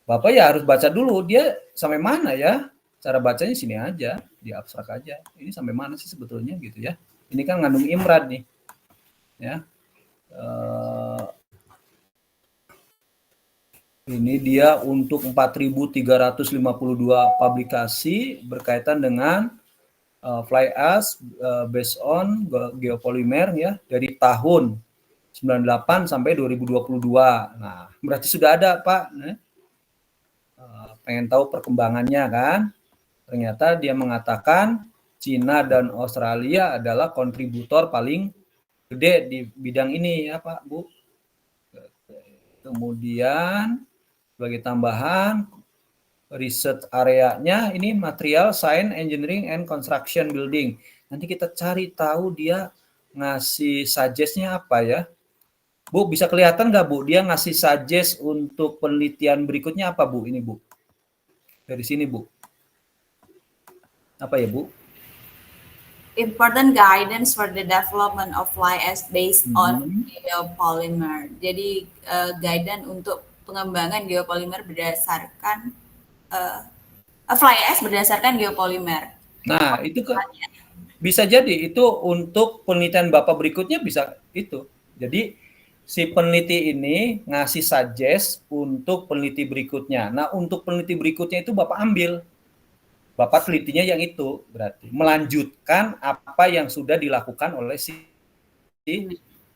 Bapak ya harus baca dulu dia sampai mana ya. Cara bacanya sini aja, di abstrak aja. Ini sampai mana sih sebetulnya gitu ya. Ini kan ngandung IMRAD nih. Ya. Ini dia untuk 4.352 publikasi berkaitan dengan fly ash based on geopolymer ya dari tahun 98 sampai 2022. Nah, berarti sudah ada Pak. Pengen tahu perkembangannya kan? Ternyata dia mengatakan Cina dan Australia adalah kontributor paling gede di bidang ini ya Pak, Bu. Kemudian sebagai tambahan research areanya ini material science, engineering, and construction building. Nanti kita cari tahu dia ngasih suggest-nya apa ya. Bu, bisa kelihatan nggak Bu? Dia ngasih suggest untuk penelitian berikutnya apa Bu? Ini Bu. Dari sini Bu. Apa ya Bu? Important guidance for the development of fly ash based on Hmm. geopolymer. Jadi guidance untuk pengembangan geopolimer berdasarkan fly ash berdasarkan geopolimer. Nah, itu kan bisa jadi itu untuk penelitian Bapak berikutnya bisa itu. Jadi si peneliti ini ngasih suggest untuk peneliti berikutnya. Nah, untuk peneliti berikutnya itu Bapak ambil. Bapak telitinya yang itu berarti melanjutkan apa yang sudah dilakukan oleh si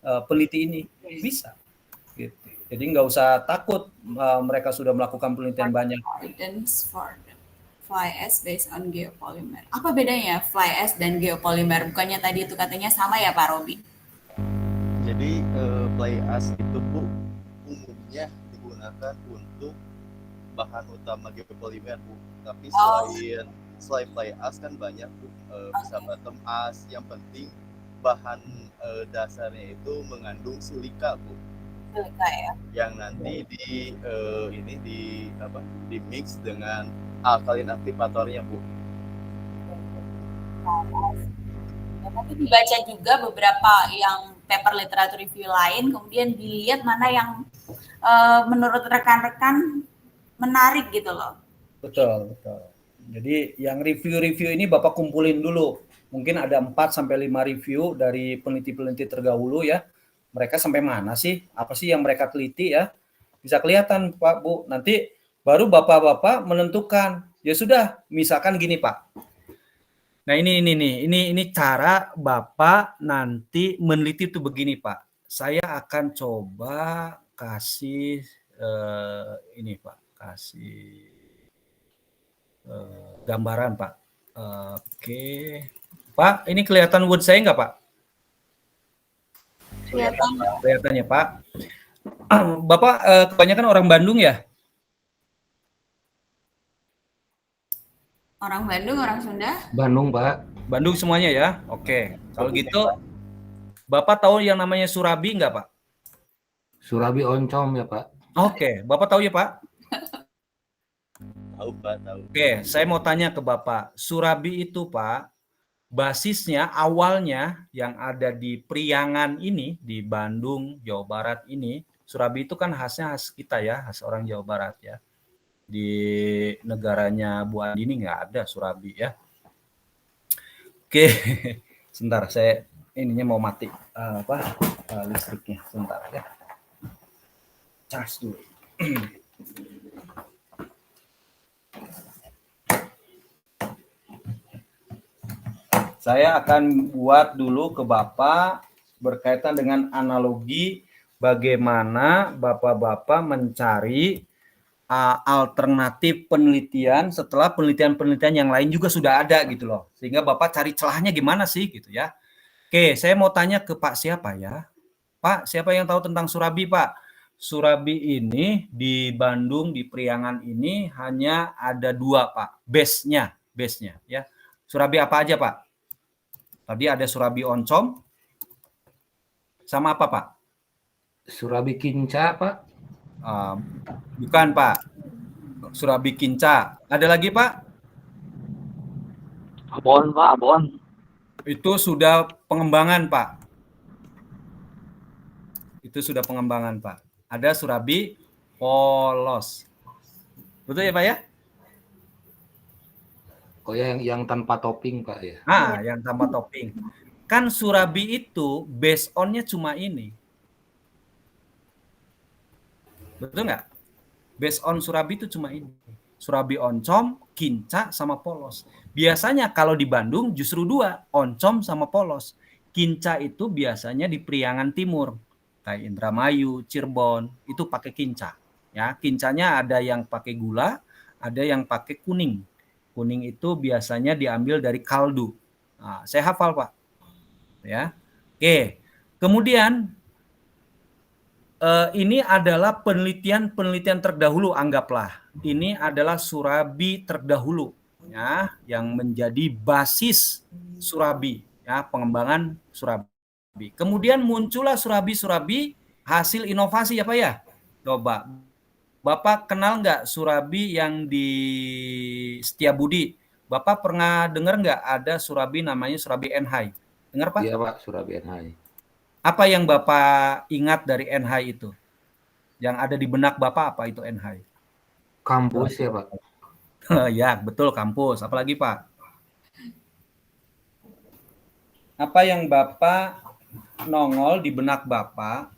peneliti ini. Bisa. Gitu. Jadi nggak usah takut mereka sudah melakukan penelitian banyak. Guidance for the fly ash based on geopolymer. Apa bedanya fly ash dan geopolymer? Bukannya tadi itu katanya sama ya Pak Robi? Jadi fly ash itu Bu umumnya digunakan untuk bahan utama geopolimer Bu. Tapi selain fly ash kan banyak Bu, bisa bottom ash. Yang penting bahan dasarnya itu mengandung silika Bu. Silika ya. Yang nanti di mix dengan alkalin aktivatornya Bu. Nanti dibaca juga beberapa yang paper literatur review lain, kemudian dilihat mana yang menurut rekan-rekan menarik gitu loh. Betul, betul. Jadi yang review-review ini Bapak kumpulin dulu. Mungkin ada 4 sampai 5 review dari peneliti-peneliti terdahulu ya. Mereka sampai mana sih? Apa sih yang mereka teliti ya? Bisa kelihatan Pak Bu. Nanti baru Bapak-bapak menentukan. Ya sudah, misalkan gini Pak. Nah, ini cara Bapak nanti meneliti itu begini Pak. Saya akan coba kasih ini Pak, kasih gambaran Pak. Oke. Pak, ini kelihatan Word saya nggak Pak? Kelihatannya Pak. Bapak kebanyakan orang Bandung ya? Orang Bandung, orang Sunda? Bandung, Pak. Bandung semuanya ya? Oke. Kalau gitu, Bapak tahu yang namanya surabi nggak Pak? Surabi oncom ya Pak. Oke. Bapak tahu ya Pak? Tahu Pak, tahu. Oke, saya mau tanya ke Bapak. Surabi itu Pak, basisnya awalnya yang ada di Priangan ini, di Bandung, Jawa Barat ini, surabi itu kan khasnya khas kita ya, khas orang Jawa Barat ya. Di negaranya Bu Andini nggak ada surabi ya. Oke, sebentar saya ininya mau mati listriknya, sebentar ya. Charge dulu. Saya akan buat dulu ke Bapak berkaitan dengan analogi bagaimana Bapak-bapak mencari alternatif penelitian setelah penelitian-penelitian yang lain juga sudah ada gitu loh. Sehingga Bapak cari celahnya gimana sih gitu ya. Oke, saya mau tanya ke Pak siapa ya? Pak, siapa yang tahu tentang surabi Pak? Surabi ini di Bandung, di Priangan ini hanya ada 2 Pak. Base-nya ya. Surabi apa aja Pak? Tadi ada surabi oncom. Sama apa Pak? Surabi kinca Pak. Bukan Pak. Surabi kinca. Ada lagi Pak? Abon Pak, abon. Itu sudah pengembangan Pak. Itu sudah pengembangan Pak. Ada surabi polos. Betul ya Pak ya? Oh ya yang tanpa topping Pak ya. Yang tanpa topping. Kan surabi itu based on-nya cuma ini. Betul nggak? Based on surabi itu cuma ini. Surabi oncom, kinca, sama polos. Biasanya kalau di Bandung justru 2, oncom sama polos. Kinca itu biasanya di Priangan Timur. Kayak Indramayu, Cirebon, itu pakai kinca. Ya, kincanya ada yang pakai gula, ada yang pakai kuning. Kuning itu biasanya diambil dari kaldu. Nah, saya hafal Pak. Ya, oke. Kemudian ini adalah penelitian terdahulu, anggaplah. Ini adalah surabi terdahulu, ya, yang menjadi basis surabi, ya, pengembangan surabi. Kemudian muncullah surabi-surabi hasil inovasi ya Pak ya? Coba, Bapak kenal nggak surabi yang di Setiabudi? Bapak pernah dengar nggak ada surabi namanya surabi Enhai? Dengar Pak? Iya Pak, Surabi NHI. Apa yang Bapak ingat dari Enhai itu? Yang ada di benak Bapak apa itu Enhai? Kampus ya Pak. Ya, betul kampus. Apalagi Pak? Apa yang Bapak nongol di benak Bapak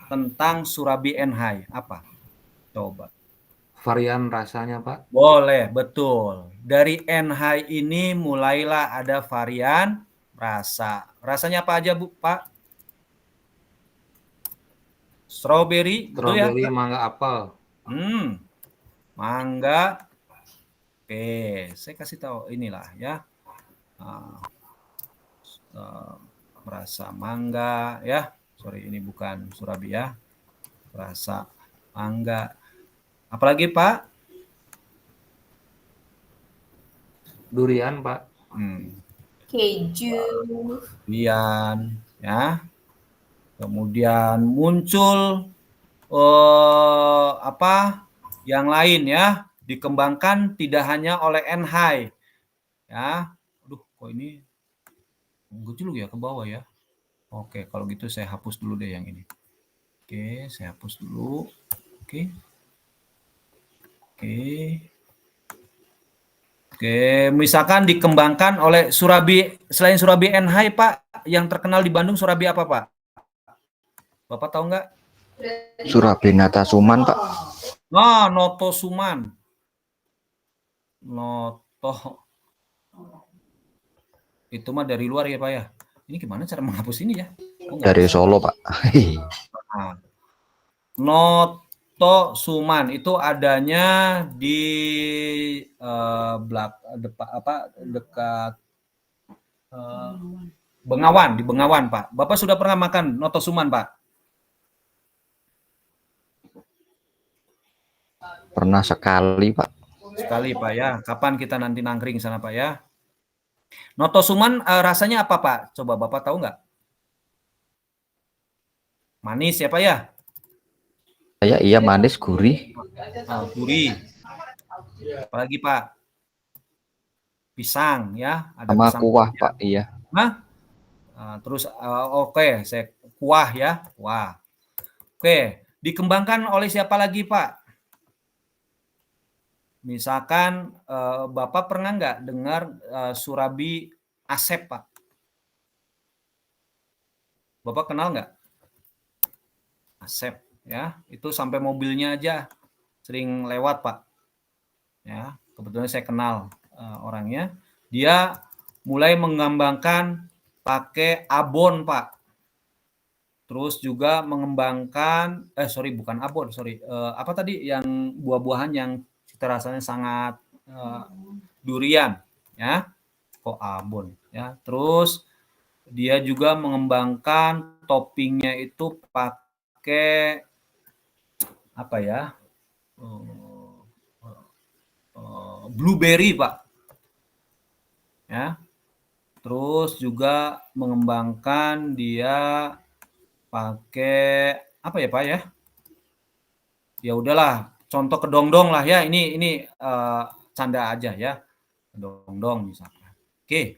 tentang surabi Enhai? Apa? Coba. Varian rasanya Pak. Boleh, betul. Dari Enhai ini mulailah ada varian rasa. Rasanya apa aja Bu, Pak? Strawberry, betul ya? Strawberry, mangga, apel. Mangga. Oke, saya kasih tahu inilah ya. Rasa mangga ya. Sorry, ini bukan surabi ya. Rasa mangga. Apalagi Pak? Durian Pak. Keju. Durian ya. Kemudian muncul yang lain ya, dikembangkan tidak hanya oleh Enhai ya. Aduh, kok ini gejluk ya ke bawah ya. Oke, kalau gitu saya hapus dulu deh yang ini. Oke, saya hapus dulu. Oke. Oke, misalkan dikembangkan oleh surabi, selain surabi Enhai Pak, yang terkenal di Bandung surabi apa Pak? Bapak tahu nggak? Surabi Natasuman Pak. Nah, Noto Suman. Noto. Itu mah dari luar ya Pak ya. Ini gimana cara menghapus ini ya? Dari Solo Pak. Nah, Noto Suman itu adanya di dekat Bengawan, di Bengawan Pak. Bapak sudah pernah makan Noto Suman Pak? Pernah sekali Pak. Sekali Pak ya. Kapan kita nanti nangkring sana Pak ya? Noto Suman rasanya apa Pak? Coba Bapak tahu nggak? Manis ya Pak ya? Iya manis, gurih. Gurih. Apalagi Pak? Pisang ya. Ada sama pisang kuah ya. Pak, iya. Terus oke, saya kuah ya. Kuah. Oke, dikembangkan oleh siapa lagi Pak? Misalkan Bapak pernah nggak dengar surabi Asep Pak? Bapak kenal nggak? Asep ya, itu sampai mobilnya aja sering lewat Pak. Ya, kebetulan saya kenal orangnya. Dia mulai mengembangkan pakai abon Pak. Terus juga mengembangkan, bukan abon, apa tadi yang buah-buahan yang cita rasanya sangat durian ya, kok abon ya. Terus dia juga mengembangkan toppingnya itu pakai apa ya, blueberry Pak ya. Terus juga mengembangkan dia pakai apa ya Pak ya? Ya udahlah, contoh kedongdong lah ya. Ini canda aja ya. Kedongdong misalkan. Oke.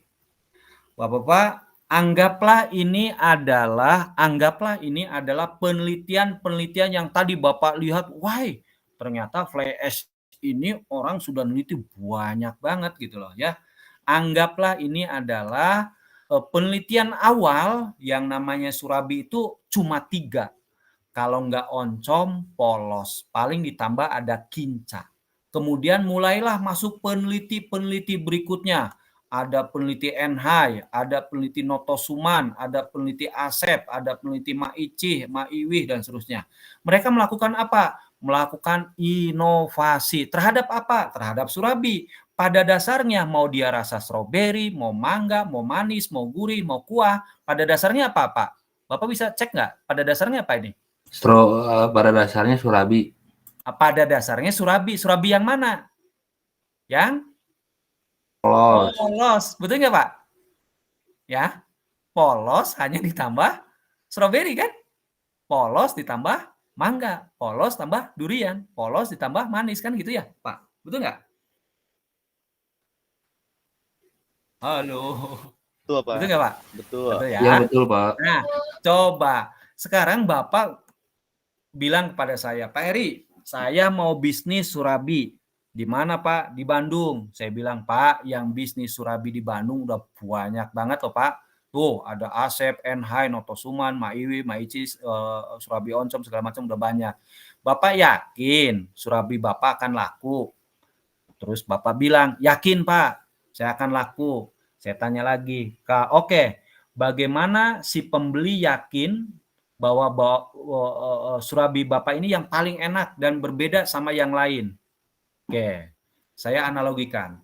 Bapak-bapak, anggaplah ini adalah penelitian yang tadi Bapak lihat, wah, ternyata fly ash ini orang sudah neliti banyak banget gitu loh ya. Anggaplah ini adalah penelitian awal yang namanya surabi itu cuma 3. Kalau nggak oncom, polos. Paling ditambah ada kinca. Kemudian mulailah masuk peneliti-peneliti berikutnya. Ada peneliti Enhai, ada peneliti Noto Suman, ada peneliti Asep, ada peneliti Maicih, Maiwih, dan seterusnya. Mereka melakukan apa? Melakukan inovasi. Terhadap apa? Terhadap surabi. Pada dasarnya mau dia rasa stroberi, mau mangga, mau manis, mau gurih, mau kuah. Pada dasarnya apa Pak? Bapak bisa cek nggak? Pada dasarnya apa ini? Pada dasarnya surabi. Pada dasarnya surabi. Surabi yang mana? Yang polos. Betul nggak Pak? Ya, polos hanya ditambah stroberi kan? polos ditambah mangga, polos tambah durian, polos ditambah manis, kan gitu ya, Pak? Betul nggak? Halo, Betul, Pak. betul nggak, Pak? Betul. Betul ya? Ya betul Pak. Nah, coba sekarang Bapak bilang kepada saya, Pak Eri, saya mau bisnis surabi. Di mana, Pak? Di Bandung. Saya bilang, Pak, yang bisnis surabi di Bandung udah banyak banget loh, Pak. Tuh, ada Asep, Enhai, Notosuman, Maiwi, Maicis, Surabi Oncom, segala macam udah banyak. Bapak yakin surabi Bapak akan laku? Terus Bapak bilang, yakin Pak, saya akan laku. Saya tanya lagi, oke, bagaimana si pembeli yakin bahwa surabi Bapak ini yang paling enak dan berbeda sama yang lain? Oke, saya analogikan.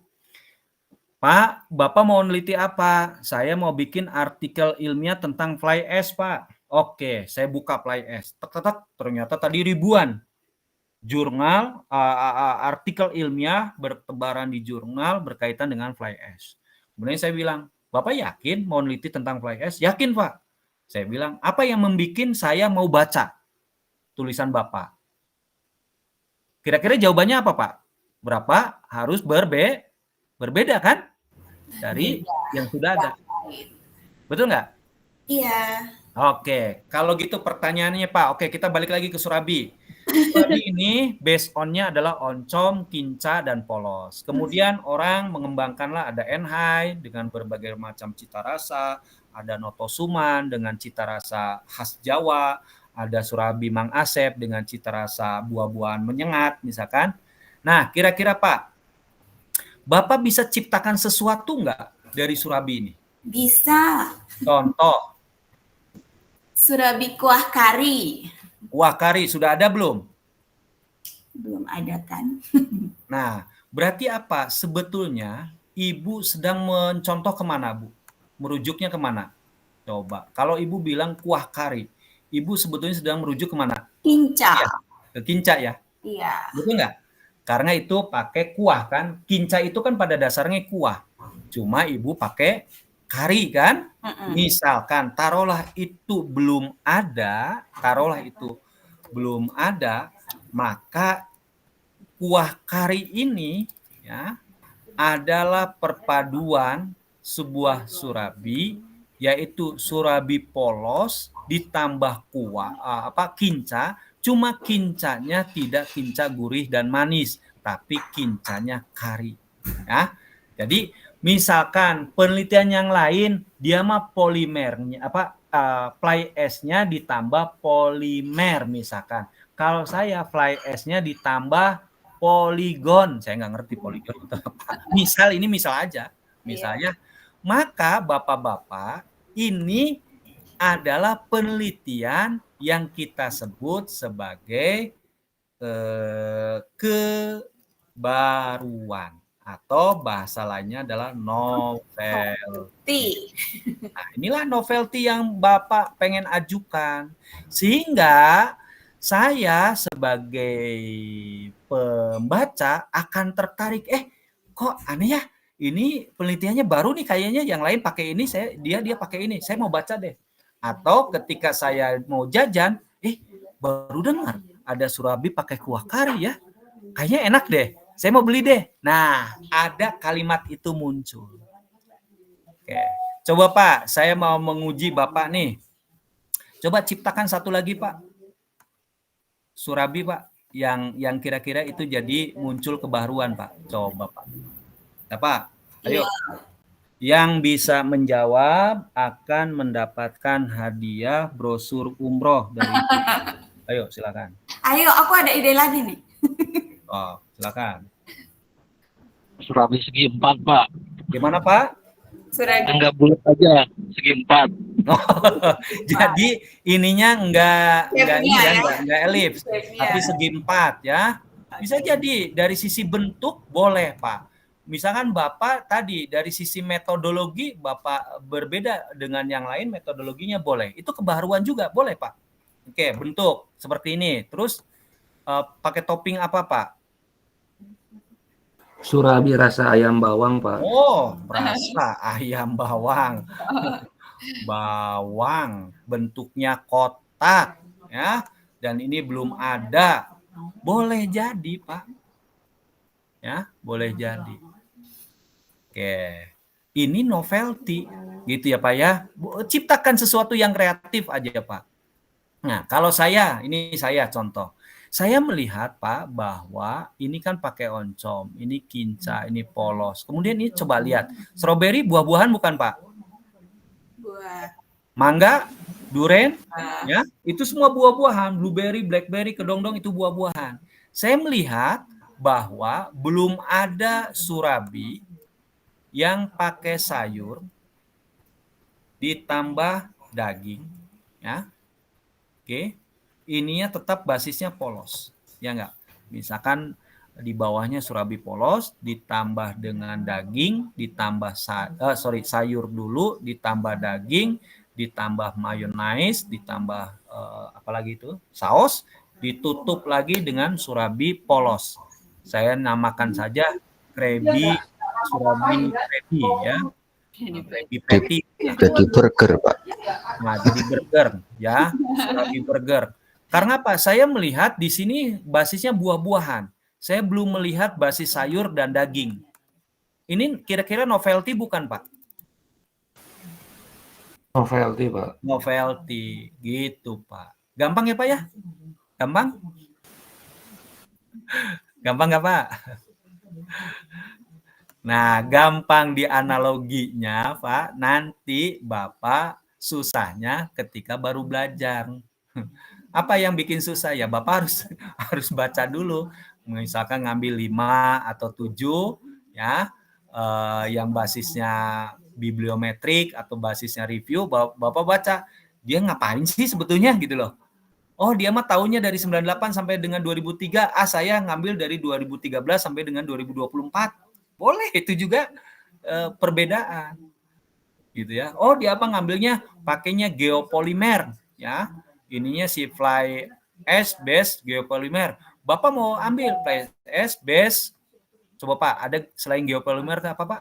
Pak, Bapak mau neliti apa? Saya mau bikin artikel ilmiah tentang fly ash, Pak. Oke, saya buka fly ash. Ternyata tadi ribuan jurnal, artikel ilmiah bertebaran di jurnal berkaitan dengan fly ash. Kemudian saya bilang, Bapak yakin mau neliti tentang fly ash? Yakin, Pak. Saya bilang, apa yang membuat saya mau baca tulisan Bapak? Kira-kira jawabannya apa, Pak? Berapa harus berbeda kan? Dari yang sudah ada. Betul nggak? Iya. Oke, kalau gitu pertanyaannya Pak. Oke, kita balik lagi ke surabi. Surabi ini based on-nya adalah oncom, kinca, dan polos. Kemudian orang mengembangkanlah ada enhai dengan berbagai macam cita rasa, ada notosuman dengan cita rasa khas Jawa, ada surabi Mang Asep dengan cita rasa buah-buahan menyengat misalkan. Nah, kira-kira Pak, Bapak bisa ciptakan sesuatu nggak dari surabi ini? Bisa. Contoh. Surabi kuah kari. Kuah kari sudah ada belum? Belum ada kan? Nah, berarti apa? Sebetulnya Ibu sedang mencontoh kemana, Bu? Merujuknya kemana? Coba. Kalau Ibu bilang kuah kari, Ibu sebetulnya sedang merujuk kemana? Kinca. Ya, ke kinca ya? Iya. Betul nggak? Karena itu pakai kuah kan. Kinca itu kan pada dasarnya kuah. Cuma Ibu pakai kari kan? Misalkan taruhlah itu belum ada, maka kuah kari ini ya adalah perpaduan sebuah surabi, yaitu surabi polos ditambah kuah kinca. Cuma kincanya tidak kinca gurih dan manis, tapi kincanya kari. Ya. Jadi misalkan penelitian yang lain dia mah polimernya fly ash-nya ditambah polimer misalkan. Kalau saya fly ash-nya ditambah poligon, saya nggak ngerti poligon itu apa. Ini misal aja, misalnya, maka bapak-bapak ini adalah penelitian yang kita sebut sebagai kebaruan atau bahasa lainnya adalah novelty. Nah, inilah novelty yang Bapak pengen ajukan. Sehingga saya sebagai pembaca akan tertarik, kok aneh ya? Ini penelitiannya baru nih kayaknya, yang lain pakai ini, dia pakai ini. Saya mau baca deh. Atau ketika saya mau jajan, baru dengar ada surabi pakai kuah kari ya. Kayaknya enak deh. Saya mau beli deh. Nah, ada kalimat itu muncul. Oke. Coba Pak, saya mau menguji Bapak nih. Coba ciptakan satu lagi Pak. Surabi Pak, yang kira-kira itu jadi muncul kebaruan Pak. Coba Pak. Ya Pak, ayo. Yang bisa menjawab akan mendapatkan hadiah brosur umroh dari Ayo, silakan. Ayo, aku ada ide lagi nih. Oh, silakan. Surabi segi 4, Pak. Gimana Pak? Surabi. Enggak bulat aja, segi 4. Jadi ininya enggak elips, tapi segi 4 ya. Bisa jadi dari sisi bentuk boleh Pak. Misalkan Bapak tadi dari sisi metodologi Bapak berbeda dengan yang lain, metodologinya boleh. Itu kebaruan juga boleh Pak. Oke, bentuk seperti ini. Terus pakai topping apa Pak? Surabi rasa ayam bawang Pak. Oh, rasa ayam bawang. Bawang bentuknya kotak ya, dan ini belum ada. Boleh jadi, Pak. Ya, boleh jadi. Oke. Ini novelty gitu ya, Pak ya. Ciptakan sesuatu yang kreatif aja, Pak. Nah, kalau ini saya contoh. Saya melihat, Pak, bahwa ini kan pakai oncom, ini kinca, ini polos. Kemudian ini coba lihat, stroberi buah-buahan bukan, Pak? Buah. Mangga, duren, ya, itu semua buah-buahan. Blueberry, blackberry, kedongdong itu buah-buahan. Saya melihat bahwa belum ada surabi yang pakai sayur ditambah daging, ya. Oke, ininya tetap basisnya polos, ya enggak? Misalkan di bawahnya surabi polos, ditambah dengan daging, ditambah sayur dulu, ditambah daging, ditambah mayonaise, ditambah apalagi itu saus, ditutup lagi dengan surabi polos. Saya namakan saja Krabby Surabi Patty ya. Krabby Patty. Jadi burger, Pak. Nah, jadi burger ya, Surabi burger. Karena apa? Saya melihat di sini basisnya buah-buahan. Saya belum melihat basis sayur dan daging. Ini kira-kira novelty bukan, Pak? Novelty, Pak. Novelty, gitu, Pak. Gampang ya, Pak ya? Gampang? Gampang nggak, Pak? Nah, gampang di analoginya, Pak. Nanti Bapak susahnya ketika baru belajar. Apa yang bikin susah ya? Bapak harus baca dulu. Misalkan ngambil 5 atau 7 ya, yang basisnya bibliometrik atau basisnya review, Bapak baca. Dia ngapain sih sebetulnya gitu loh. Oh, dia mah tahunnya dari 98 sampai dengan 2003. Saya ngambil dari 2013 sampai dengan 2024. Boleh, itu juga perbedaan. Gitu ya. Oh, dia apa ngambilnya? Pakainya geopolimer ya. Ininya si fly ash base geopolimer. Bapak mau ambil fly ash base. Coba Pak, ada selain geopolimer apa Pak?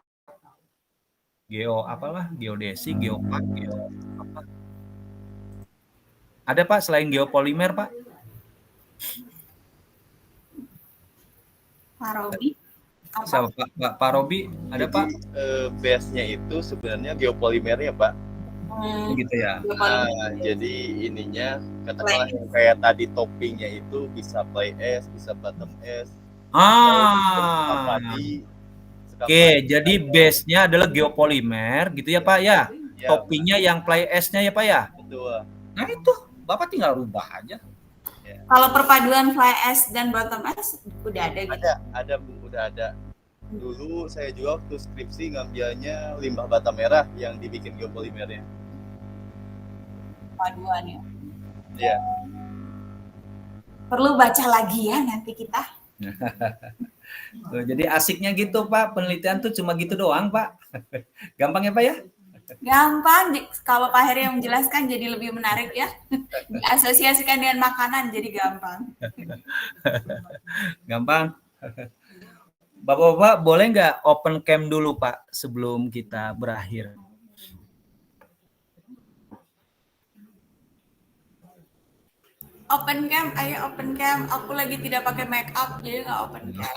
Geodesi, geopark, apa? Ada Pak selain geopolimer Pak? Pak Robi. Siapa Pak Robi? Ada Pak? Base-nya itu sebenarnya geopolimernya Pak. Gitu ya. Nah, jadi ininya katakanlah yang kayak tadi toppingnya itu bisa fly ash, bisa bottom ash. Oke, jadi base-nya adalah geopolimer gitu ya Pak ya. Ya, toppingnya yang fly ash-nya ya Pak ya. betul. Nah itu Bapak tinggal rubah aja. Kalau perpaduan fly ash dan bottom ash udah ada gitu. Ada Bu, udah ada. Dulu saya juga waktu skripsi ngambilnya limbah bata merah yang dibikin geopolimernya. Perpaduan ya. Iya. Perlu baca lagi ya nanti kita. Jadi asiknya gitu Pak, penelitian tuh cuma gitu doang Pak. Gampang ya Pak ya? Gampang, kalau Pak Heri yang menjelaskan jadi lebih menarik ya. Diasosiasikan dengan makanan jadi gampang. Gampang. Bapak-bapak boleh nggak open cam dulu Pak sebelum kita berakhir? Open cam, ayo open cam. Aku lagi tidak pakai make up jadi nggak open cam.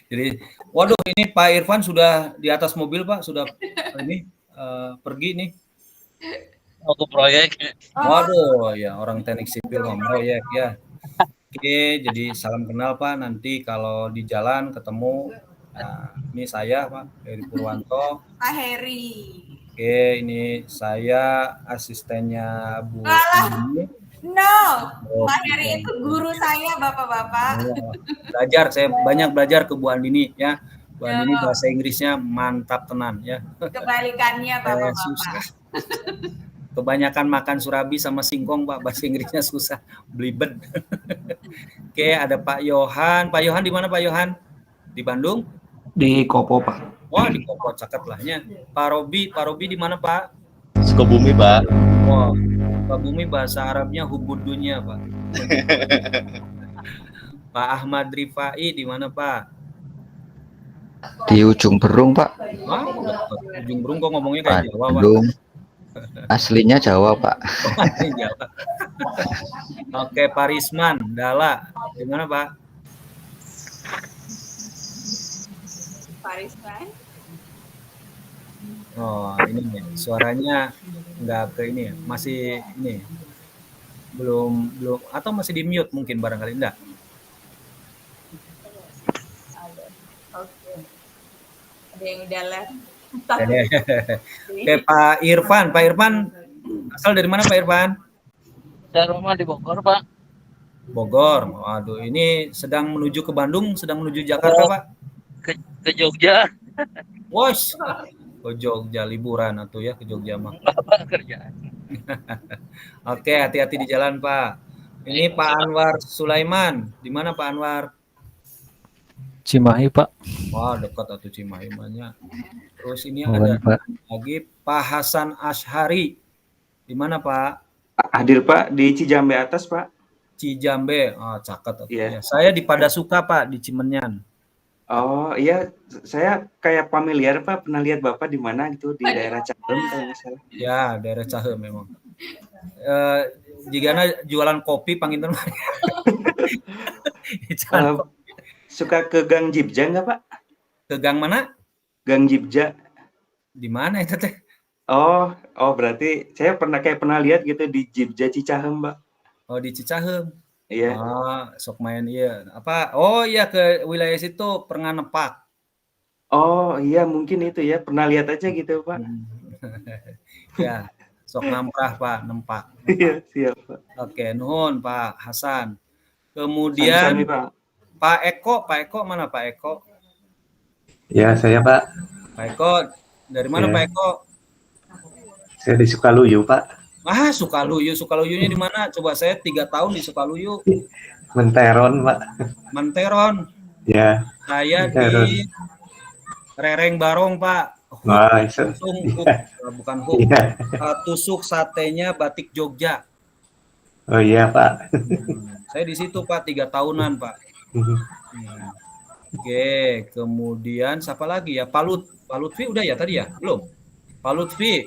Jadi, waduh ini Pak Irfan sudah di atas mobil Pak, sudah ini pergi nih. Mau ke proyek. Waduh, ya orang teknik sipil ngomong proyek ya. Oke, jadi salam kenal Pak. Nanti kalau di jalan ketemu, nah, ini saya Pak Heri Purwanto. Pak Heri. Oke, ini saya asistennya Bu Andini. No, Pak Heri itu guru saya Bapak-bapak. Belajar, saya banyak belajar ke Bu Andini ya. Bu Andini bahasa Inggrisnya mantap tenan ya. Kebalikannya Bapak-bapak. Susah. Kebanyakan makan surabi sama singkong Pak, bahasa Inggrisnya susah, belibet. Oke, ada Pak Yohan. Pak Yohan di mana Pak Yohan? Di Bandung? Di Kopo, Pak. Wah, di Kopo caket lahnya. Pak Robi di mana Pak? Sukabumi Pak. Wah, Pak Bumi bahasa Arabnya hubud dunia Pak. Pak Ahmad Rifai di mana Pak? Di Ujung Berung, Pak. Wah, Ujung Berung kok ngomongnya kayak Jawa Pak. Bandung. Aslinya Jawa, Pak. Jawa. Oke, Pak Risman, Dala. Gimana, Pak? Pak Risman. Oh, ini nih, suaranya nggak ke ini ya, masih ini. Belum atau masih di mute mungkin barangkali enggak. Oke. Ada yang udah live. Oke, Pak Irfan. Pak Irfan, asal dari mana Pak Irfan? Saya rumah di Bogor, Pak. Bogor. Waduh, ini sedang menuju ke Bandung, sedang menuju Jakarta, Pak? Ke Jogja. Wos, ke Jogja liburan atau ya ke Jogja mah. Bapak kerjaan. Oke, hati-hati di jalan, Pak. Ini Pak Anwar Sulaiman. Di mana Pak Anwar? Cimahi, Pak. Wah, dekat atau Cimahi banyak. Terus ini Mohon, ada Pak. lagi Pak Hasan Ashari. Di mana, Pak? Hadir Pak di Cijambe atas Pak. Cijambe. Oh, caket atau Iya. ya. Saya di Padasuka, Pak, di Cimenyan. Oh iya, saya kayak familiar Pak, pernah lihat Bapak di mana gitu di daerah Cahem kalau nggak salah. Ya, daerah Cahem memang. Jika jualan kopi panginten Suka ke Gang Jibja nggak Pak? Ke gang mana? Gang Jibja. Di mana itu teh? Oh berarti saya pernah lihat gitu di Jibja Cicahem Pak. Oh, di Cicahem. Iya. Sok main iya. Apa? Oh iya, ke wilayah situ Pernganepak. Oh iya, mungkin itu ya, pernah lihat aja gitu Pak. Ya, sok ngamprah Pak, nempak. Iya, siap Pak. Oke, nuhun Pak Hasan. Kemudian Sami-sami, Pak. Pak Eko mana Pak Eko? Ya, saya Pak. Pak Eko, dari mana Ya. Pak Eko? Saya di Sukaluyu, Pak. Sukaluyunya di mana? Coba saya 3 tahun di Sukaluyu. Menteron, Pak. Menteron. Ya. Saya Menteron. di Rereng Barong, Pak. Wah, Bukan Iya. Tusuk satenya Batik Jogja. Oh iya, Pak. Saya di situ, Pak, 3 tahunan, Pak. Oke, kemudian siapa lagi ya? Pak Lutfi udah ya tadi ya? Belum? Pak Lutfi.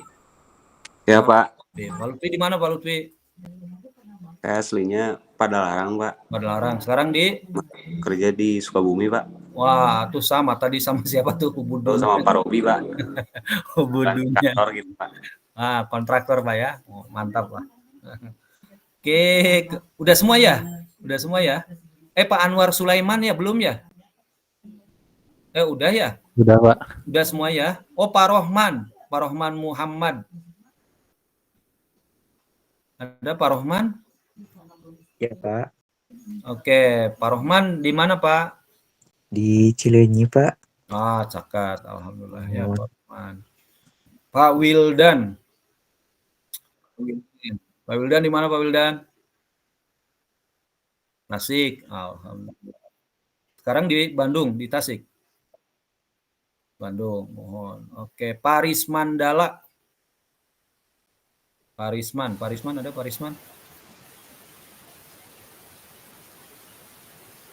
Ya Pak, Pak Lutfi di mana Pak Lutfi? saya aslinya Padalarang Pak. Padalarang. Sekarang di? Kerja di Sukabumi Pak. Wah, tuh sama tadi sama siapa tuh? Hubudun. Sama Pak Robi Pak. Hubudunnya. Kontraktor gitu Pak. Kontraktor Pak ya. Oh, mantap Pak. Oke, udah semua ya? Udah semua ya? Pak Anwar Sulaiman ya belum ya? Udah ya? Udah, Pak. Udah semua ya? Oh, Pak Rohman Muhammad. Ada Pak Rohman? Ya Pak. Oke, Pak Rohman di mana Pak? Di Cileunyi Pak. Cakat, alhamdulillah ya Pak Rohman. Pak Wildan. Pak Wildan di mana Pak Wildan? Tasik, alhamdulillah. Sekarang di Bandung, di Tasik. Bandung, mohon. Oke, Pak Risman Dala. Pak Risman ada Pak Risman?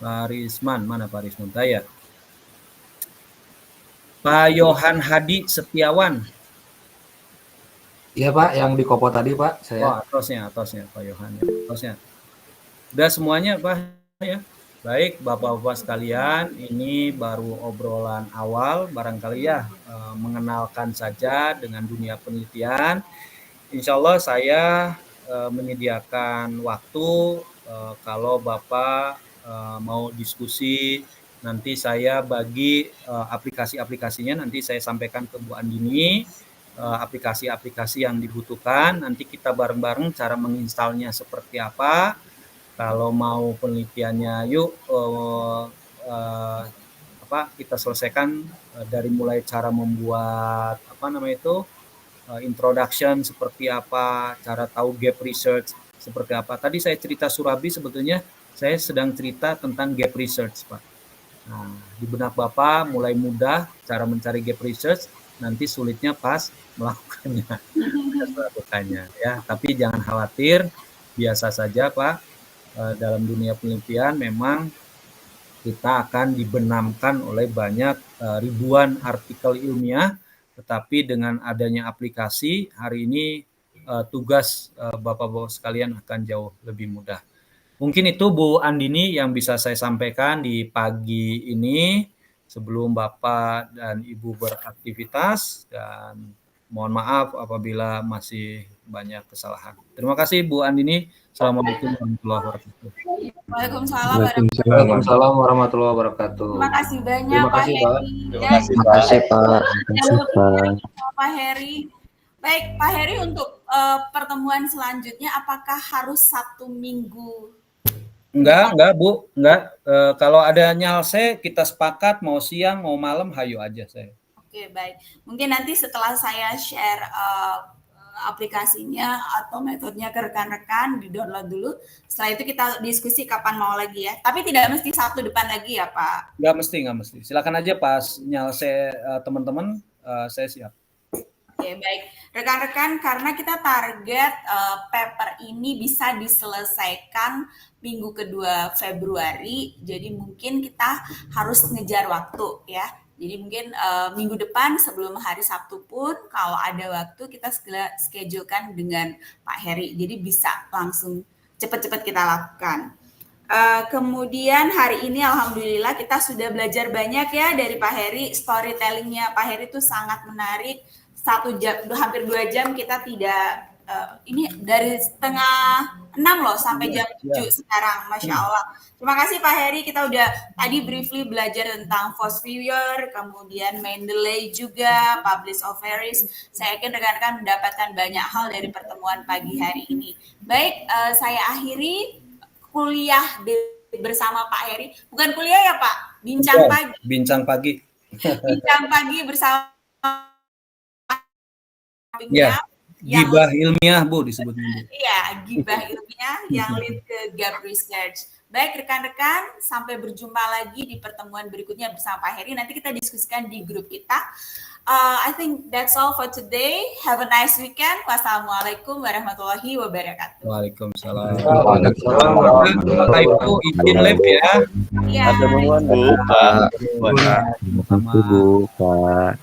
Pak Risman, mana Pak Risman? Saya. Pak Yohan Hadi Setiawan. Iya Pak, yang di Kopo tadi Pak. Saya. Atosnya Pak Yohan. Atosnya. Udah semuanya Pak ya. Baik Bapak-Bapak sekalian, ini baru obrolan awal, barangkali ya mengenalkan saja dengan dunia penelitian. Insya Allah saya menyediakan waktu kalau Bapak mau diskusi, nanti saya bagi aplikasi-aplikasinya, nanti saya sampaikan ke Bu Andini, aplikasi-aplikasi yang dibutuhkan, nanti kita bareng-bareng cara menginstalnya seperti apa. Kalau mau penelitiannya, yuk kita selesaikan dari mulai cara membuat introduction seperti apa, cara tahu gap research seperti apa. Tadi saya cerita Surabi, sebetulnya saya sedang cerita tentang gap research, Pak. Nah, di benak Bapak mulai mudah cara mencari gap research, nanti sulitnya pas melakukannya. Ya, tapi jangan khawatir, biasa saja Pak. Dalam dunia penelitian memang kita akan dibenamkan oleh banyak ribuan artikel ilmiah, tetapi dengan adanya aplikasi hari ini tugas Bapak-Bapak sekalian akan jauh lebih mudah. Mungkin itu Bu Andini yang bisa saya sampaikan di pagi ini sebelum Bapak dan Ibu beraktivitas, dan mohon maaf apabila masih banyak kesalahan. Terima kasih Bu Andini. Assalamualaikum warahmatullahi wabarakatuh. Waalaikumsalam Waalaikumsalam warahmatullahi wabarakatuh. Terima kasih banyak Terima Pak kasih, Pak. Heri. Terima kasih, Pak. Pak. Terima kasih, Pak. Pak Heri. Baik, Pak Heri, untuk pertemuan selanjutnya apakah harus 1 minggu? Enggak Bu, enggak. Kalau ada nyalse kita sepakat mau siang mau malam hayu aja saya. Oke, baik. Mungkin nanti setelah saya share aplikasinya atau metodenya ke rekan-rekan, di-download dulu. Setelah itu kita diskusi kapan mau lagi ya. Tapi tidak mesti Sabtu depan lagi ya, Pak? Nggak mesti. Silakan aja pas nyalse teman-teman, saya siap. Oke, baik. Rekan-rekan, karena kita target paper ini bisa diselesaikan minggu kedua Februari, jadi mungkin kita harus ngejar waktu ya. Jadi mungkin minggu depan sebelum hari Sabtu pun kalau ada waktu kita schedulekan dengan Pak Heri. Jadi bisa langsung cepat-cepat kita lakukan. Kemudian hari ini alhamdulillah kita sudah belajar banyak ya dari Pak Heri. Storytellingnya Pak Heri itu sangat menarik. 1 jam, hampir 2 jam kita tidak ini dari setengah 6 loh sampai jam 7 sekarang, Masya Allah. Terima kasih Pak Heri, kita udah tadi briefly belajar tentang Force Viewer, kemudian Mendeley juga, Publish of Harris. Saya yakin rekan-rekan mendapatkan banyak hal dari pertemuan pagi hari ini. Baik, saya akhiri kuliah bersama Pak Heri. Bukan kuliah ya Pak, bincang pagi. Bincang pagi. Bincang pagi bersama Ya, gibah ilmiah Bu disebutnya. Iya, gibah ilmiah yang lead ke Gap Research. Baik rekan-rekan, sampai berjumpa lagi di pertemuan berikutnya bersama Pak Heri. Nanti kita diskusikan di grup kita. I think that's all for today. Have a nice weekend. Wassalamualaikum warahmatullahi wabarakatuh. Waalaikumsalam. Waalaikumsalam. Bapak Ibu izin live ya. Iya. Ada Bu, Pak. Terima kasih, Bu, Pak.